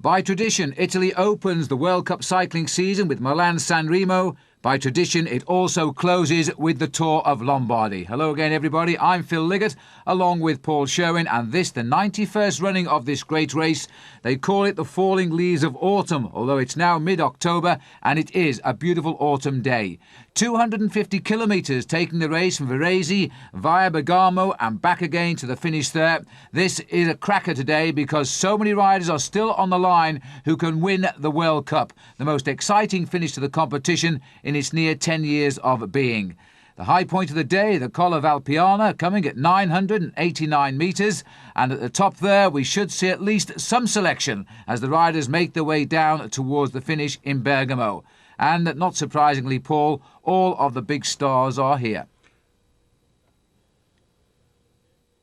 By tradition, Italy opens the World Cup cycling season with Milan-San Remo. By tradition, it also closes with the Tour of Lombardy. Hello again, everybody. I'm Phil Liggett, along with Paul Sherwin, and this, the 91st running of this great race. They call it the falling leaves of autumn, although it's now mid-October, and it is a beautiful autumn day. 250 kilometres taking the race from Varese via Bergamo and back again to the finish there. This is a cracker today because so many riders are still on the line who can win the World Cup, the most exciting finish to the competition in its near 10 years of being. The high point of the day, the Colle Valpiana, coming at 989 metres, and at the top there we should see at least some selection as the riders make their way down towards the finish in Bergamo. And not surprisingly, Paul, all of the big stars are here.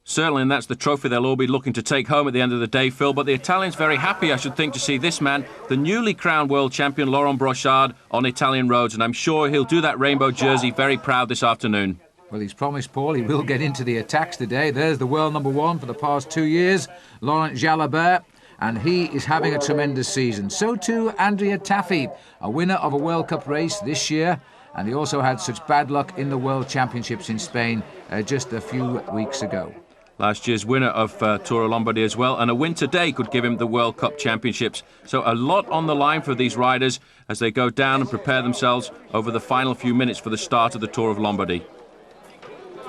Certainly, and that's the trophy they'll all be looking to take home at the end of the day, Phil. But the Italians very happy, I should think, to see this man, the newly crowned world champion, Laurent Brochard, on Italian roads. And I'm sure he'll do that rainbow jersey very proud this afternoon. Well, he's promised, Paul, he will get into the attacks today. There's the world number one for the past 2 years, Laurent Jalabert. And he is having a tremendous season. So too Andrea Taffi, a winner of a World Cup race this year. And he also had such bad luck in the World Championships in Spain just a few weeks ago. Last year's winner of Tour of Lombardy as well. And a win today could give him the World Cup Championships. So a lot on the line for these riders as they go down and prepare themselves over the final few minutes for the start of the Tour of Lombardy.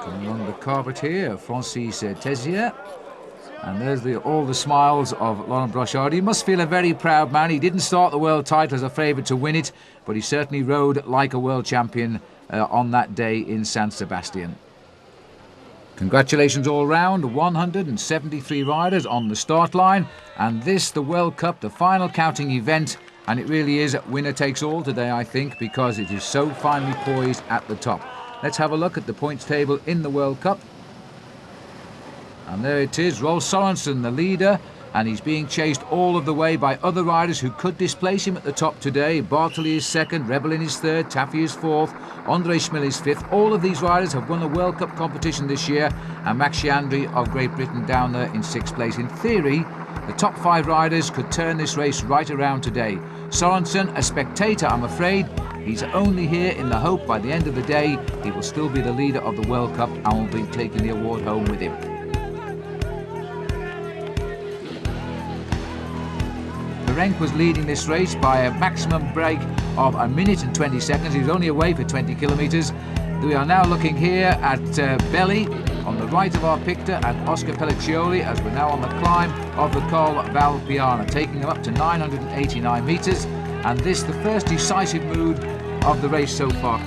Coming along the carpet here, Francis Tessier. And there's all the smiles of Laurent Brochard. He must feel a very proud man. He didn't start the world title as a favourite to win it, but he certainly rode like a world champion on that day in San Sebastian. Congratulations all round, 173 riders on the start line. And this, the World Cup, the final counting event. And it really is winner takes all today, I think, because it is so finely poised at the top. Let's have a look at the points table in the World Cup. And there it is, Rolf Sorensen, the leader, and he's being chased all of the way by other riders who could displace him at the top today. Bartoli is second, Rebellin is third, Taffi is fourth, Andre Schmill is fifth. All of these riders have won the World Cup competition this year, and Max Chiandri of Great Britain down there in sixth place. In theory, the top 5 riders could turn this race right around today. Sorensen, a spectator, I'm afraid. He's only here in the hope by the end of the day he will still be the leader of the World Cup and will be taking the award home with him. Renk was leading this race by a maximum break of 1 minute and 20 seconds. He was only away for 20 kilometres. We are now looking here at Belli on the right of our picture and Oscar Pelliccioli as we're now on the climb of the Colle Valpiana, taking them up to 989 metres. And this, the first decisive mood of the race so far.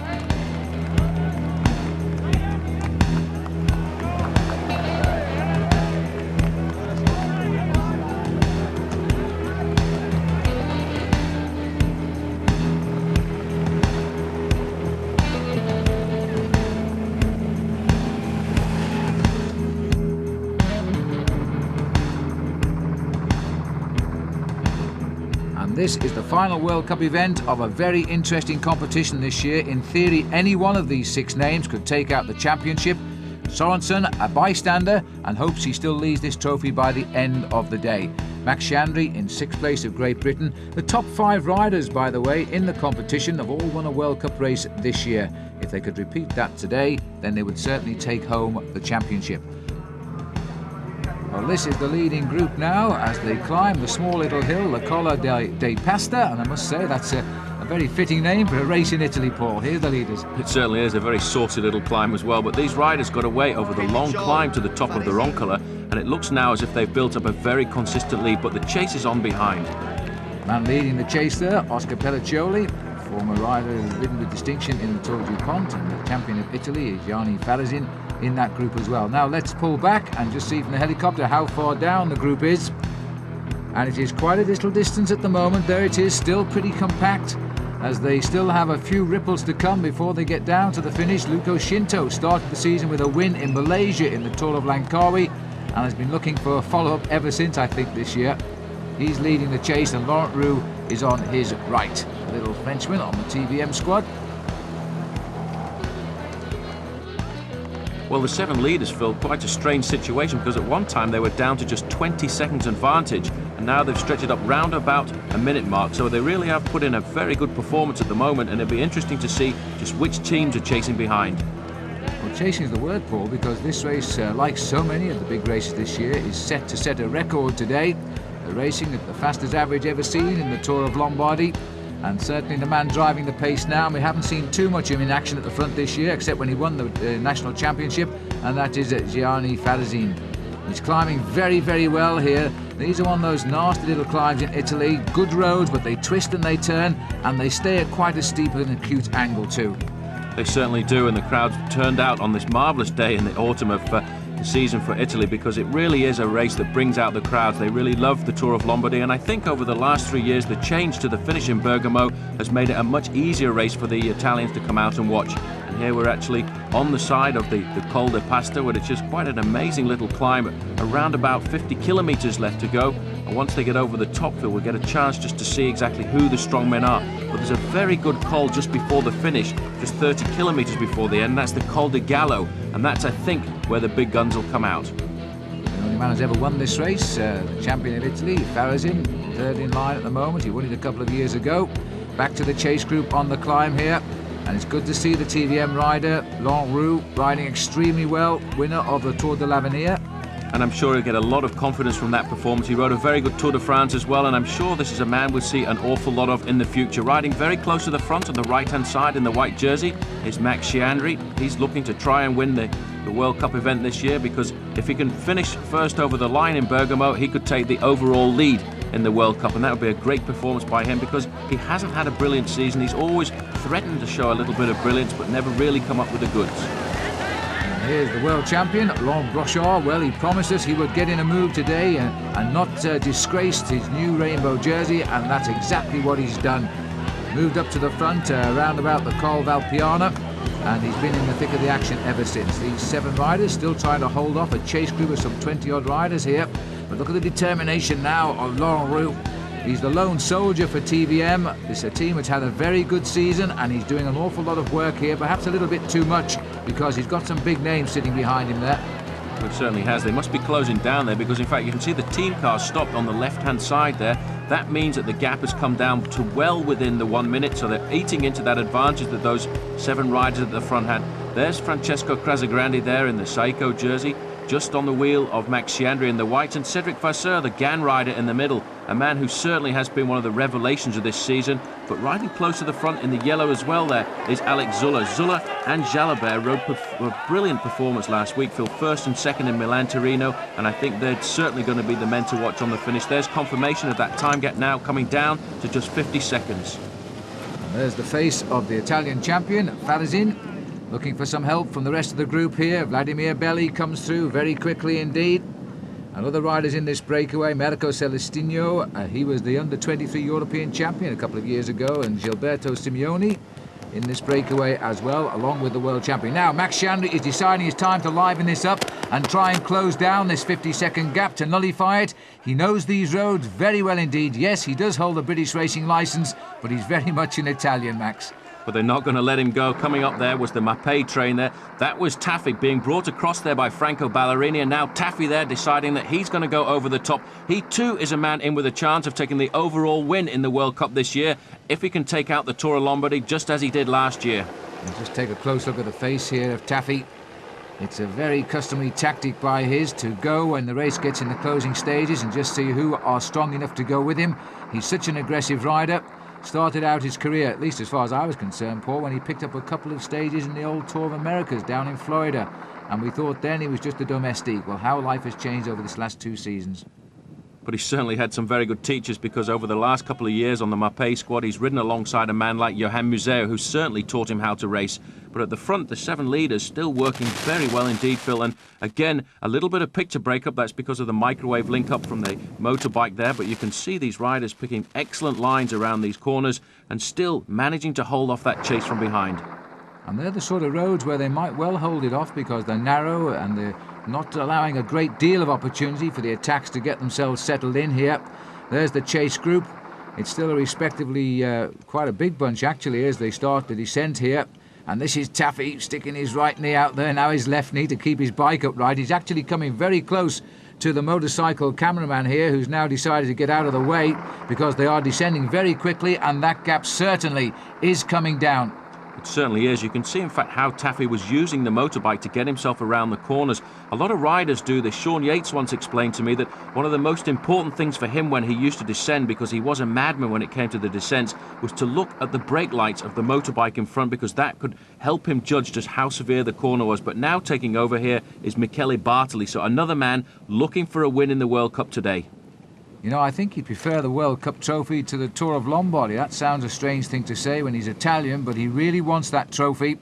This is the final World Cup event of a very interesting competition this year. In theory, any one of these 6 names could take out the championship. Sorensen, a bystander, and hopes he still leads this trophy by the end of the day. Max Chiandri in 6th place of Great Britain. The top 5 riders, by the way, in the competition have all won a World Cup race this year. If they could repeat that today, then they would certainly take home the championship. Well, this is the leading group now as they climb the small little hill, the Colle dei Pasta, and I must say that's a very fitting name for a race in Italy, Paul. Here's the leaders. It certainly is a very saucy little climb as well, but these riders got away over the long climb to the top of the Roncola, and it looks now as if they've built up a very consistent lead, but the chase is on behind. Man leading the chase there, Oscar Pelliccioli, former rider who's ridden with distinction in the Tour du Pont, and the champion of Italy is Gianni Farazin in that group as well. Now let's pull back and just see from the helicopter how far down the group is. And it is quite a little distance at the moment. There it is, still pretty compact as they still have a few ripples to come before they get down to the finish. Luco Shinto started the season with a win in Malaysia in the Tour of Langkawi and has been looking for a follow-up ever since, I think, this year. He's leading the chase and Laurent Roux is on his right. A little Frenchman on the TVM squad. Well, the 7 leaders, Phil, quite a strange situation because at one time they were down to just 20 seconds advantage and now they've stretched it up round about a minute mark. So they really have put in a very good performance at the moment, and it'll be interesting to see just which teams are chasing behind. Well, chasing is the word, Paul, because this race, like so many of the big races this year, is set to set a record today. The racing at the fastest average ever seen in the Tour of Lombardy, and certainly the man driving the pace now. And we haven't seen too much of him in action at the front this year, except when he won the national championship, and that is Gianni Farazin. He's climbing very, very well here. These are one of those nasty little climbs in Italy. Good roads, but they twist and they turn, and they stay at quite a steep and acute angle too. They certainly do, and the crowds turned out on this marvellous day in the autumn of the season for Italy, because it really is a race that brings out the crowds. They really love the Tour of Lombardy, and I think over the last 3 years the change to the finish in Bergamo has made it a much easier race for the Italians to come out and watch. And here we're actually on the side of the Col de Pasta, where it's just quite an amazing little climb, around about 50 kilometres left to go. And once they get over the top, we'll get a chance just to see exactly who the strong men are. But there's a very good col just before the finish, just 30 kilometres before the end, and that's the Col de Gallo, and that's, I think, where the big guns will come out. The only man who's ever won this race, the champion of Italy, Farazin, third in line at the moment. He won it a couple of years ago. Back to the chase group on the climb here, and it's good to see the TVM rider, Laurent Roux, riding extremely well, winner of the Tour de l'Avenir. And I'm sure he'll get a lot of confidence from that performance. He rode a very good Tour de France as well, and I'm sure this is a man we'll see an awful lot of in the future. Riding very close to the front on the right-hand side in the white jersey is Max Chiandri. He's looking to try and win the World Cup event this year, because if he can finish first over the line in Bergamo, he could take the overall lead in the World Cup, and that would be a great performance by him, because he hasn't had a brilliant season. He's always threatened to show a little bit of brilliance, but never really come up with the goods. Here's the world champion, Laurent Brochard. Well, he promised us he would get in a move today and not disgraced his new rainbow jersey, and that's exactly what he's done. Moved up to the front around about the Col Valpiana, and he's been in the thick of the action ever since. These 7 riders still trying to hold off a chase group of some 20-odd riders here, but look at the determination now of Laurent Roux. He's the lone soldier for TVM. It's a team which had a very good season, and he's doing an awful lot of work here, perhaps a little bit too much, because he's got some big names sitting behind him there. It certainly has. They must be closing down there, because in fact you can see the team car stopped on the left-hand side there. That means that the gap has come down to well within the 1 minute, so they're eating into that advantage that those 7 riders at the front had. There's Francesco Crasagrande there in the Saiko jersey, just on the wheel of Max Chiandri in the white, and Cedric Vasseur, the Gann rider, in the middle, a man who certainly has been one of the revelations of this season. But riding close to the front in the yellow as well there is Alex Zuller. Zuller and Jalabert rode a brilliant performance last week, filled first and second in Milan-Torino, and I think they're certainly going to be the men to watch on the finish. There's confirmation of that time gap now coming down to just 50 seconds. And there's the face of the Italian champion, Farazin, looking for some help from the rest of the group here. Vladimir Belli comes through very quickly indeed. And other riders in this breakaway, Marco Celestino, he was the under-23 European champion a couple of years ago, and Gilberto Simeoni in this breakaway as well, along with the world champion. Now, Max Chiandri is deciding it's time to liven this up and try and close down this 50-second gap to nullify it. He knows these roads very well indeed. Yes, he does hold a British racing licence, but he's very much an Italian, Max. But they're not going to let him go. Coming up there was the Mapei train there. That was Taffy being brought across there by Franco Ballerini, and now Taffy there deciding that he's going to go over the top. He too is a man in with a chance of taking the overall win in the World Cup this year, if he can take out the Tour of Lombardy just as he did last year. And just take a close look at the face here of Taffy. It's a very customary tactic by his to go when the race gets in the closing stages and just see who are strong enough to go with him. He's such an aggressive rider. Started out his career, at least as far as I was concerned, Paul, when he picked up a couple of stages in the old Tour of Americas down in Florida. And we thought then he was just a domestique. Well, how life has changed over this last 2 seasons. But he certainly had some very good teachers, because over the last couple of years on the Mapei squad, he's ridden alongside a man like Johan Museo, who certainly taught him how to race. But at the front, the 7 leaders still working very well indeed, Phil. And again, a little bit of picture breakup. That's because of the microwave link-up from the motorbike there. But you can see these riders picking excellent lines around these corners and still managing to hold off that chase from behind. And they're the sort of roads where they might well hold it off, because they're narrow and they're not allowing a great deal of opportunity for the attacks to get themselves settled in here. There's the chase group. It's still a respectively quite a big bunch actually as they start the descent here. And this is Taffy sticking his right knee out there, now his left knee to keep his bike upright. He's actually coming very close to the motorcycle cameraman here, who's now decided to get out of the way because they are descending very quickly, and that gap certainly is coming down. It certainly is. You can see, in fact, how Taffy was using the motorbike to get himself around the corners. A lot of riders do this. Sean Yates once explained to me that one of the most important things for him when he used to descend, because he was a madman when it came to the descents, was to look at the brake lights of the motorbike in front, because that could help him judge just how severe the corner was. But now taking over here is Michele Bartoli, so another man looking for a win in the World Cup today. You know, I think he'd prefer the World Cup trophy to the Tour of Lombardy. That sounds a strange thing to say when he's Italian, but he really wants that trophy.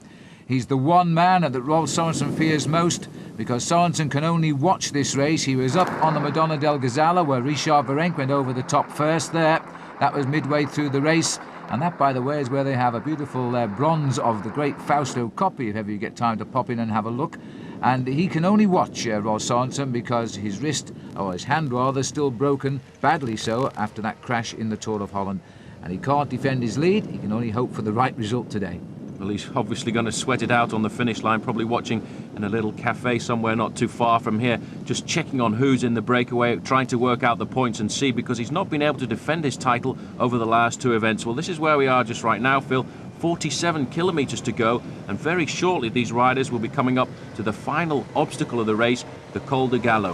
He's the one man that Rolf Sorensen fears most, because Sorensen can only watch this race. He was up on the Madonna del Gazala, where Richard Virenque went over the top first there. That was midway through the race. And that, by the way, is where they have a beautiful bronze of the great Fausto Coppi, if ever you get time to pop in and have a look. And he can only watch Rolf Sorensen because his wrist, or his hand rather, is still broken, badly so, after that crash in the Tour of Holland. And he can't defend his lead. He can only hope for the right result today. Well, he's obviously going to sweat it out on the finish line, probably watching in a little cafe somewhere not too far from here, just checking on who's in the breakaway, trying to work out the points and see, because he's not been able to defend his title over the last two events. Well, this is where we are just right now, Phil. 47 kilometres to go, and very shortly these riders will be coming up to the final obstacle of the race, the Col de Gallo.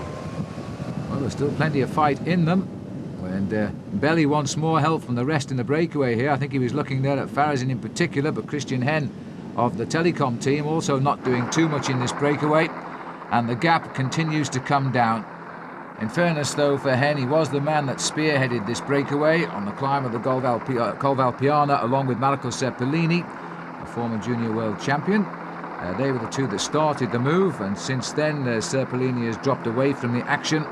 Well, there's still plenty of fight in them. And Belly wants more help from the rest in the breakaway here. I think he was looking there at Farazin in particular, but Christian Hen of the Telecom team also not doing too much in this breakaway, and the gap continues to come down. In fairness, though, for Hen, he was the man that spearheaded this breakaway on the climb of the Col Valpiana, along with Marco Serpellini, a former junior world champion. They were the two that started the move, and since then Serpellini has dropped away from the action.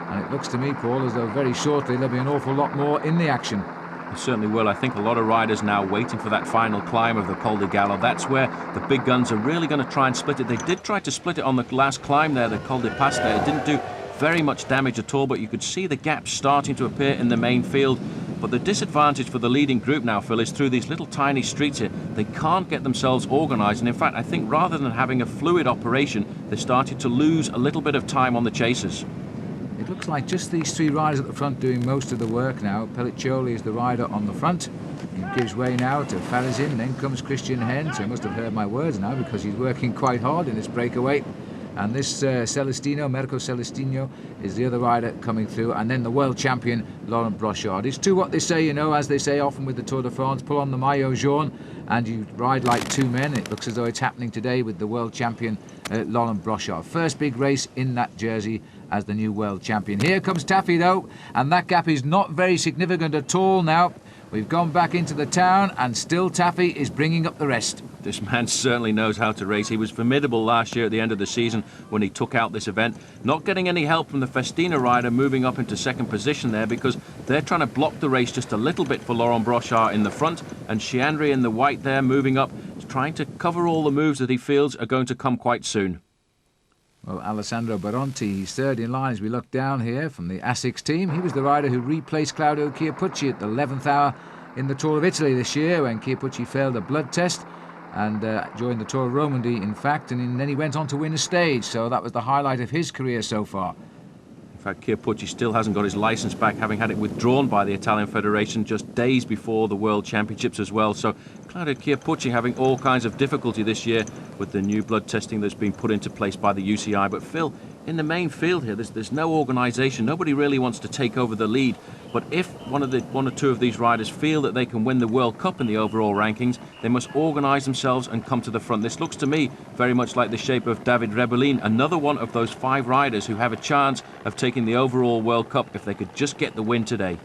And it looks to me, Paul, as though very shortly there'll be an awful lot more in the action. It certainly will. I think a lot of riders now waiting for that final climb of the Col de Gallo. That's where the big guns are really going to try and split it. They did try to split it on the last climb there, the Col de Pasta. It didn't do very much damage at all, but you could see the gaps starting to appear in the main field. But the disadvantage for the leading group now, Phil, is through these little tiny streets here. They can't get themselves organised, and in fact I think rather than having a fluid operation, they're starting to lose a little bit of time on the chasers. It looks like just these three riders at the front doing most of the work now. Pelliccioli is the rider on the front. He gives way now to Farazin, then comes Christian Hen, so he must have heard my words now because he's working quite hard in this breakaway. And this Celestino, Mirko Celestino, is the other rider coming through, and then the world champion, Laurent Brochard. It's to what they say, you know, as they say often with the Tour de France, pull on the maillot jaune and you ride like two men. It looks as though it's happening today with the world champion, Laurent Brochard. First big race in that jersey as the new world champion. Here comes Taffy, though, and that gap is not very significant at all now. We've gone back into the town, and still Taffy is bringing up the rest. This man certainly knows how to race. He was formidable last year at the end of the season when he took out this event. Not getting any help from the Festina rider moving up into second position there, because they're trying to block the race just a little bit for Laurent Brochard in the front, and Chiandri in the white there moving up, trying to cover all the moves that he feels are going to come quite soon. Well, Alessandro Baronti, he's third in line as we look down here from the Asics team. He was the rider who replaced Claudio Chiappucci at the 11th hour in the Tour of Italy this year when Chiappucci failed a blood test, and joined the Tour of Romandy, in fact, and then he went on to win a stage, so that was the highlight of his career so far. In fact, Chiappucci still hasn't got his licence back, having had it withdrawn by the Italian Federation just days before the World Championships as well. So Claudio Chiappucci having all kinds of difficulty this year with the new blood testing that's been put into place by the UCI. But Phil, in the main field here, there's no organisation. Nobody really wants to take over the lead. But if one or two of these riders feel that they can win the World Cup in the overall rankings, they must organise themselves and come to the front. This looks to me very much like the shape of David Rebellin, another one of those 5 riders who have a chance of taking the overall World Cup if they could just get the win today.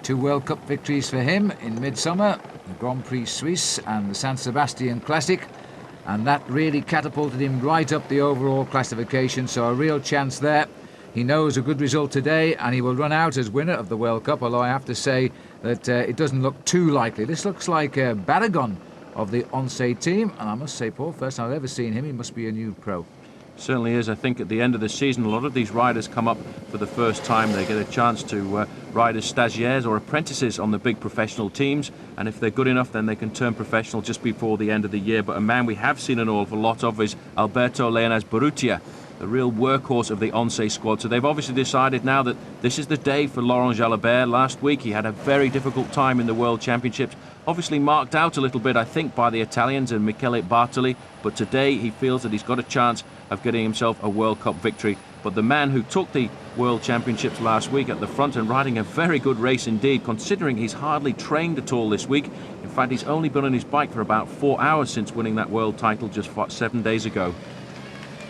2 World Cup victories for him in midsummer, the Grand Prix Suisse and the San Sebastian Classic, and that really catapulted him right up the overall classification, so a real chance there. He knows a good result today and he will run out as winner of the World Cup, although I have to say that it doesn't look too likely. This looks like Barragon of the Once team, and I must say, Paul, first time I've ever seen him, he must be a new pro. Certainly is. I think at the end of the season a lot of these riders come up for the first time. They get a chance to ride as stagiaires or apprentices on the big professional teams, and if they're good enough then they can turn professional just before the end of the year. But a man we have seen an awful lot of is Alberto Leonas Barrutia. the real workhorse of the Oncé squad. So they've obviously decided now that this is the day for Laurent Jalabert. Last week he had a very difficult time in the World Championships, obviously marked out a little bit, I think, by the Italians and Michele Bartoli, but today he feels that he's got a chance of getting himself a World Cup victory. But the man who took the World Championships last week at the front and riding a very good race indeed, considering he's hardly trained at all this week. In fact, he's only been on his bike for about 4 hours since winning that world title just 7 days ago.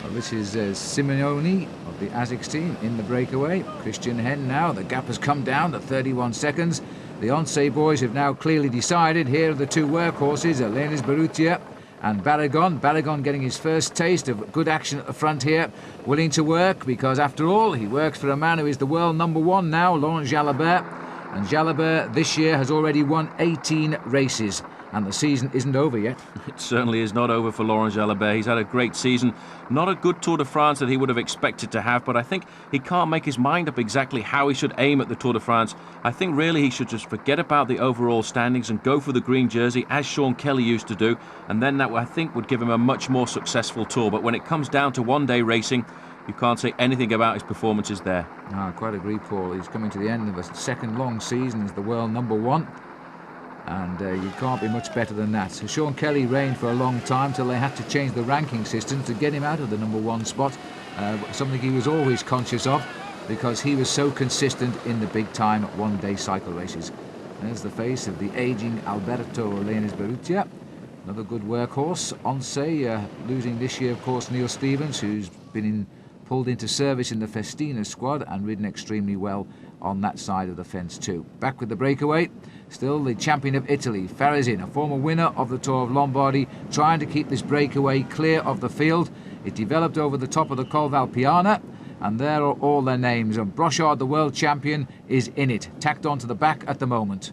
Well, this is Simeone of the ASICS team in the breakaway. Christian Hen now. The gap has come down to 31 seconds. The Oncé boys have now clearly decided. Here are the two workhorses, Lenis Berrutia and Barragon. Barragon getting his first taste of good action at the front here. Willing to work because, after all, he works for a man who is the world #1 now, Laurent Jalabert. And Jalabert this year has already won 18 races. And the season isn't over yet. It certainly is not over for Laurent Jalabert. He's had a great season. Not a good Tour de France that he would have expected to have, but I think he can't make his mind up exactly how he should aim at the Tour de France. I think really he should just forget about the overall standings and go for the green jersey, as Sean Kelly used to do, and then that, I think, would give him a much more successful Tour. But when it comes down to one-day racing, you can't say anything about his performances there. I quite agree, Paul. He's coming to the end of a second long season as the world #1. And you can't be much better than that. So Sean Kelly reigned for a long time till they had to change the ranking system to get him out of the #1 spot, something he was always conscious of because he was so consistent in the big-time one-day cycle races. There's the face of the ageing Alberto Lenis Berrutia, another good workhorse. Oncé losing this year, of course, Neil Stevens, who's been pulled into service in the Festina squad and ridden extremely well on that side of the fence too. Back with the breakaway, still the champion of Italy, Farizin, a former winner of the Tour of Lombardy, trying to keep this breakaway clear of the field. It developed over the top of the Col Valpiana, and there are all their names. And Brochard, the world champion, is in it, tacked onto the back at the moment.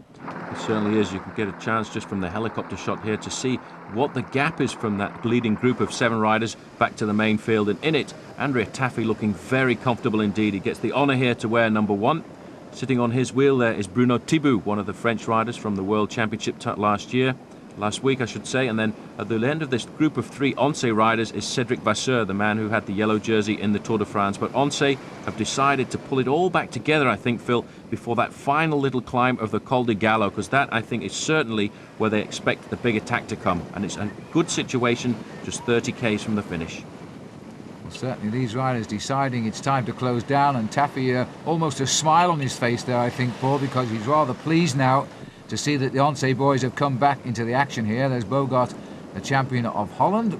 It certainly is. You can get a chance just from the helicopter shot here to see what the gap is from that leading group of 7 riders back to the main field. And in it, Andrea Tafi looking very comfortable indeed. He gets the honour here to wear #1. Sitting on his wheel there is Bruno Thibault, one of the French riders from the World Championship last week I should say. And then at the end of this group of 3 Oncé riders is Cédric Vasseur, the man who had the yellow jersey in the Tour de France. But Oncé have decided to pull it all back together, I think, Phil, before that final little climb of the Col de Gallo, because that, I think, is certainly where they expect the big attack to come. And it's a good situation, just 30 k's from the finish. Well, certainly these riders deciding it's time to close down, and Taffy almost a smile on his face there, I think, Paul, because he's rather pleased now to see that the Oncé boys have come back into the action here. There's Bogart, the champion of Holland,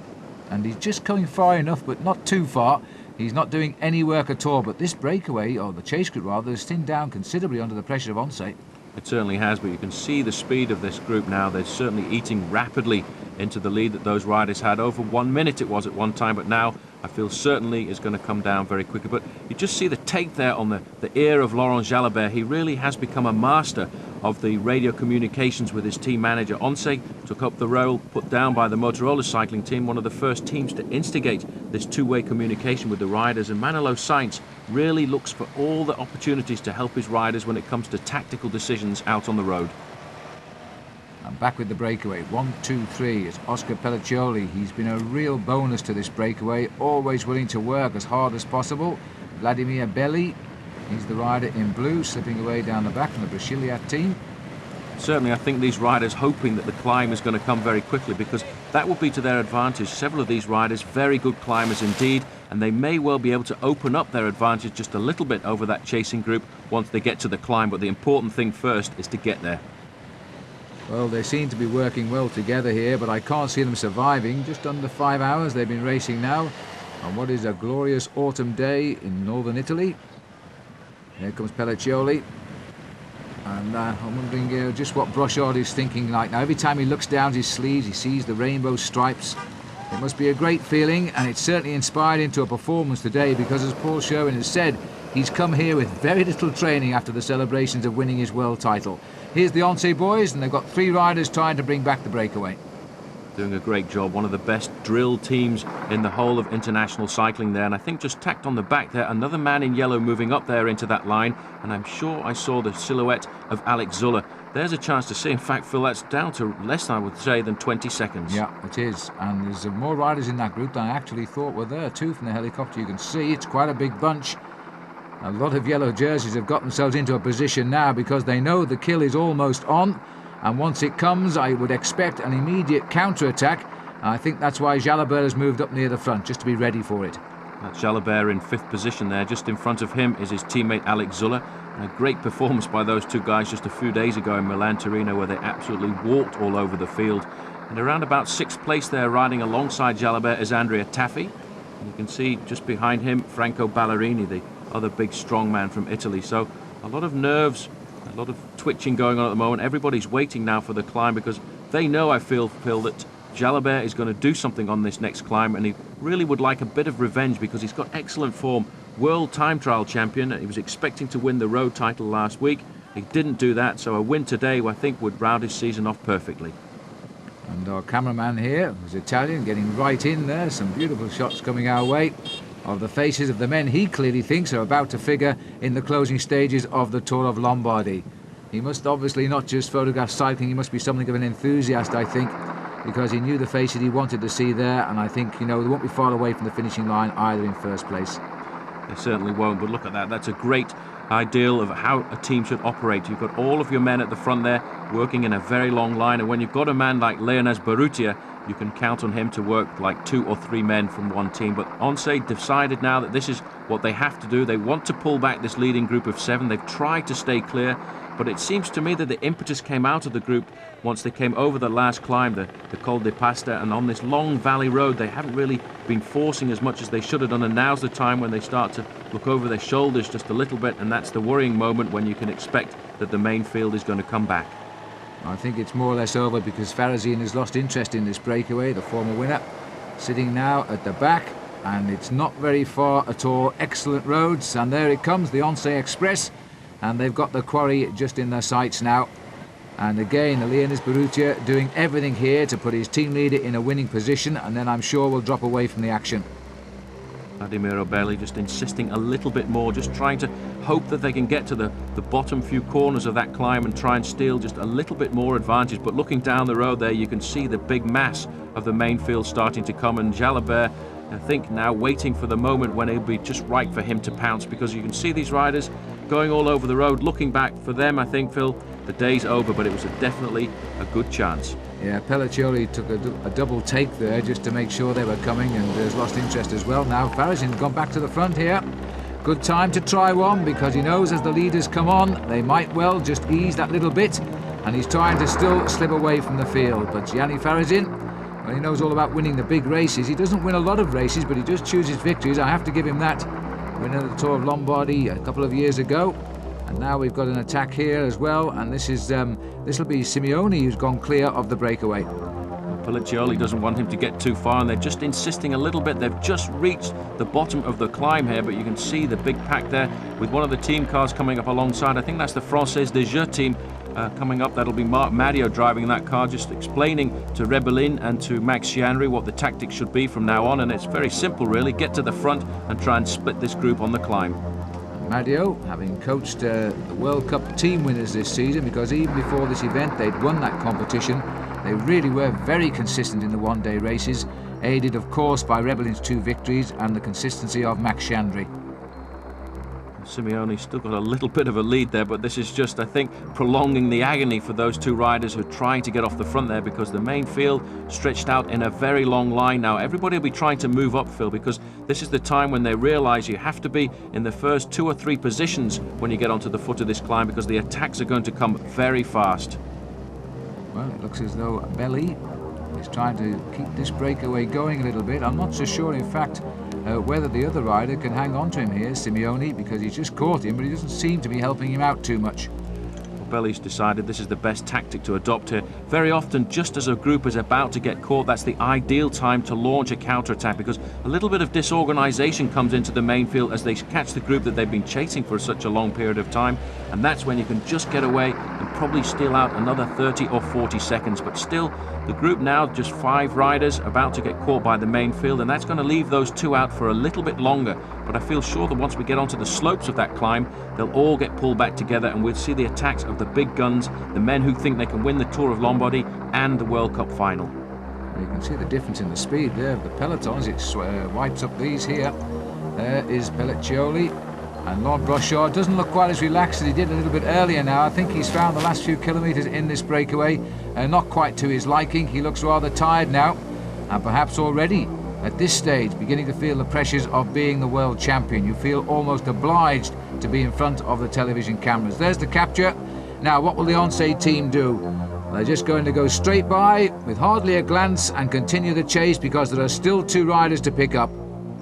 and he's just coming far enough, but not too far. He's not doing any work at all, but this breakaway, or the chase group rather, has thinned down considerably under the pressure of Oncé. It certainly has, but you can see the speed of this group now. They're certainly eating rapidly into the lead that those riders had. Over 1 minute it was at one time, but now I feel certainly is going to come down very quickly. But you just see the take there on the ear of Laurent Jalabert. He really has become a master of the radio communications with his team manager. Oncé took up the role put down by the Motorola cycling team, one of the first teams to instigate this two-way communication with the riders, and Manolo Sainz really looks for all the opportunities to help his riders when it comes to tactical decisions out on the road. And back with the breakaway, 1, 2, 3, it's Oscar Pelliccioli. He's been a real bonus to this breakaway, always willing to work as hard as possible. Vladimir Belli, he's the rider in blue, slipping away down the back from the Brasiliat team. Certainly, I think these riders hoping that the climb is going to come very quickly, because that will be to their advantage. Several of these riders, very good climbers indeed, and they may well be able to open up their advantage just a little bit over that chasing group once they get to the climb. But the important thing first is to get there. Well, they seem to be working well together here, but I can't see them surviving. Just under 5 hours they've been racing now on what is a glorious autumn day in northern Italy. Here comes Pelliccioli. And I'm wondering just what Brochard is thinking like now. Every time he looks down his sleeves, he sees the rainbow stripes. It must be a great feeling, and it's certainly inspired into a performance today, because, as Paul Sherwin has said, he's come here with very little training after the celebrations of winning his world title. Here's the Oncé boys, and they've got 3 riders trying to bring back the breakaway. Doing a great job. One of the best drill teams in the whole of international cycling there. And I think just tacked on the back there, another man in yellow moving up there into that line. And I'm sure I saw the silhouette of Alex Zuller. There's a chance to see. In fact, Phil, that's down to less, I would say, than 20 seconds. Yeah, it is. And there's more riders in that group than I actually thought were there too from the helicopter. You can see it's quite a big bunch. A lot of yellow jerseys have got themselves into a position now because they know the kill is almost on. And once it comes, I would expect an immediate counter-attack. I think that's why Jalabert has moved up near the front, just to be ready for it. That's Jalabert in 5th position there. Just in front of him is his teammate Alex Zuller. And a great performance by those two guys just a few days ago in Milan-Torino, where they absolutely walked all over the field. And around about 6th place there, riding alongside Jalabert, is Andrea Taffi. And you can see just behind him Franco Ballerini, the other big strong man from Italy. So a lot of nerves, a lot of twitching going on at the moment. Everybody's waiting now for the climb because they know, I feel, Phil, that Jalabert is going to do something on this next climb, and he really would like a bit of revenge because he's got excellent form. World time trial champion. He was expecting to win the road title last week. He didn't do that, so a win today I think would round his season off perfectly. And our cameraman here, who's Italian, getting right in there. Some beautiful shots coming our way of the faces of the men he clearly thinks are about to figure in the closing stages of the Tour of Lombardy. He must obviously not just photograph cycling, he must be something of an enthusiast, I think, because he knew the faces he wanted to see there, and I think, you know, they won't be far away from the finishing line either in first place. They certainly won't, but look at that. That's a great ideal of how a team should operate. You've got all of your men at the front there working in a very long line, and when you've got a man like Leonard Barrutia, you can count on him to work like 2 or 3 men from one team. But Once decided now that this is what they have to do. They want to pull back this leading group of 7. They've tried to stay clear, but it seems to me that the impetus came out of the group once they came over the last climb, the Col de Pasta, and on this long valley road they haven't really been forcing as much as they should have done, and now's the time when they start to look over their shoulders just a little bit, and that's the worrying moment when you can expect that the main field is going to come back. I think it's more or less over because Farazin has lost interest in this breakaway, the former winner, sitting now at the back, and it's not very far at all. Excellent roads, and there it comes, the Once Express, and they've got the quarry just in their sights now. And again, Leonard Barrutia doing everything here to put his team leader in a winning position, and then I'm sure we'll drop away from the action. Vladimir Obeli just insisting a little bit more, just trying to hope that they can get to the bottom few corners of that climb and try and steal just a little bit more advantage. But looking down the road there, you can see the big mass of the main field starting to come, and Jalabert, I think, now waiting for the moment when it'll be just right for him to pounce, because you can see these riders going all over the road. Looking back for them, I think, Phil, the day's over, but it was definitely a good chance. Yeah, Pelliccioli took a double take there just to make sure they were coming, and has lost interest as well. Now Farazin gone back to the front here. Good time to try one, because he knows as the leaders come on, they might well just ease that little bit, and he's trying to still slip away from the field. But Gianni Farazin, well, he knows all about winning the big races. He doesn't win a lot of races, but he does choose his victories. I have to give him that. Winner of the Tour of Lombardy a couple of years ago. And now we've got an attack here as well, and this will be Simeone who's gone clear of the breakaway. Pelliccioli doesn't want him to get too far, and they're just insisting a little bit. They've just reached the bottom of the climb here, but you can see the big pack there with one of the team cars coming up alongside. I think that's the Française des Jeux team coming up. That'll be Marc Madio driving that car, just explaining to Rebellin and to Max Chianri what the tactics should be from now on, and it's very simple really. Get to the front and try and split this group on the climb. Madio, having coached the World Cup team winners this season, because even before this event they'd won that competition. They really were very consistent in the one-day races, aided of course by Rebellin's 2 victories and the consistency of Max Chianri. Simeone's still got a little bit of a lead there, but this is just, I think, prolonging the agony for those 2 riders who are trying to get off the front there, because the main field stretched out in a very long line now. Everybody will be trying to move up, Phil, because this is the time when they realise you have to be in the first 2 or 3 positions when you get onto the foot of this climb, because the attacks are going to come very fast. Well, it looks as though Belli is trying to keep this breakaway going a little bit. I'm not so sure, in fact, whether the other rider can hang on to him here, Simeone, because he's just caught him, but he doesn't seem to be helping him out too much. Belli's decided this is the best tactic to adopt here. Very often, just as a group is about to get caught, that's the ideal time to launch a counter-attack, because a little bit of disorganisation comes into the main field as they catch the group that they've been chasing for such a long period of time, and that's when you can just get away and probably steal out another 30 or 40 seconds. But still, the group now, just 5 riders about to get caught by the main field, and that's going to leave those 2 out for a little bit longer. But I feel sure that once we get onto the slopes of that climb, they'll all get pulled back together, and we'll see the attacks of the big guns, the men who think they can win the Tour of Lombardy and the World Cup final. You can see the difference in the speed there of the pelotons. It wipes up these here. There is Pelliccioli, and Laurent Brochard doesn't look quite as relaxed as he did a little bit earlier now. I think he's found the last few kilometres in this breakaway not quite to his liking. He looks rather tired now, and perhaps already at this stage beginning to feel the pressures of being the world champion. You feel almost obliged to be in front of the television cameras. There's the capture. Now what will the Oncé team do? They're just going to go straight by with hardly a glance and continue the chase because there are still 2 riders to pick up.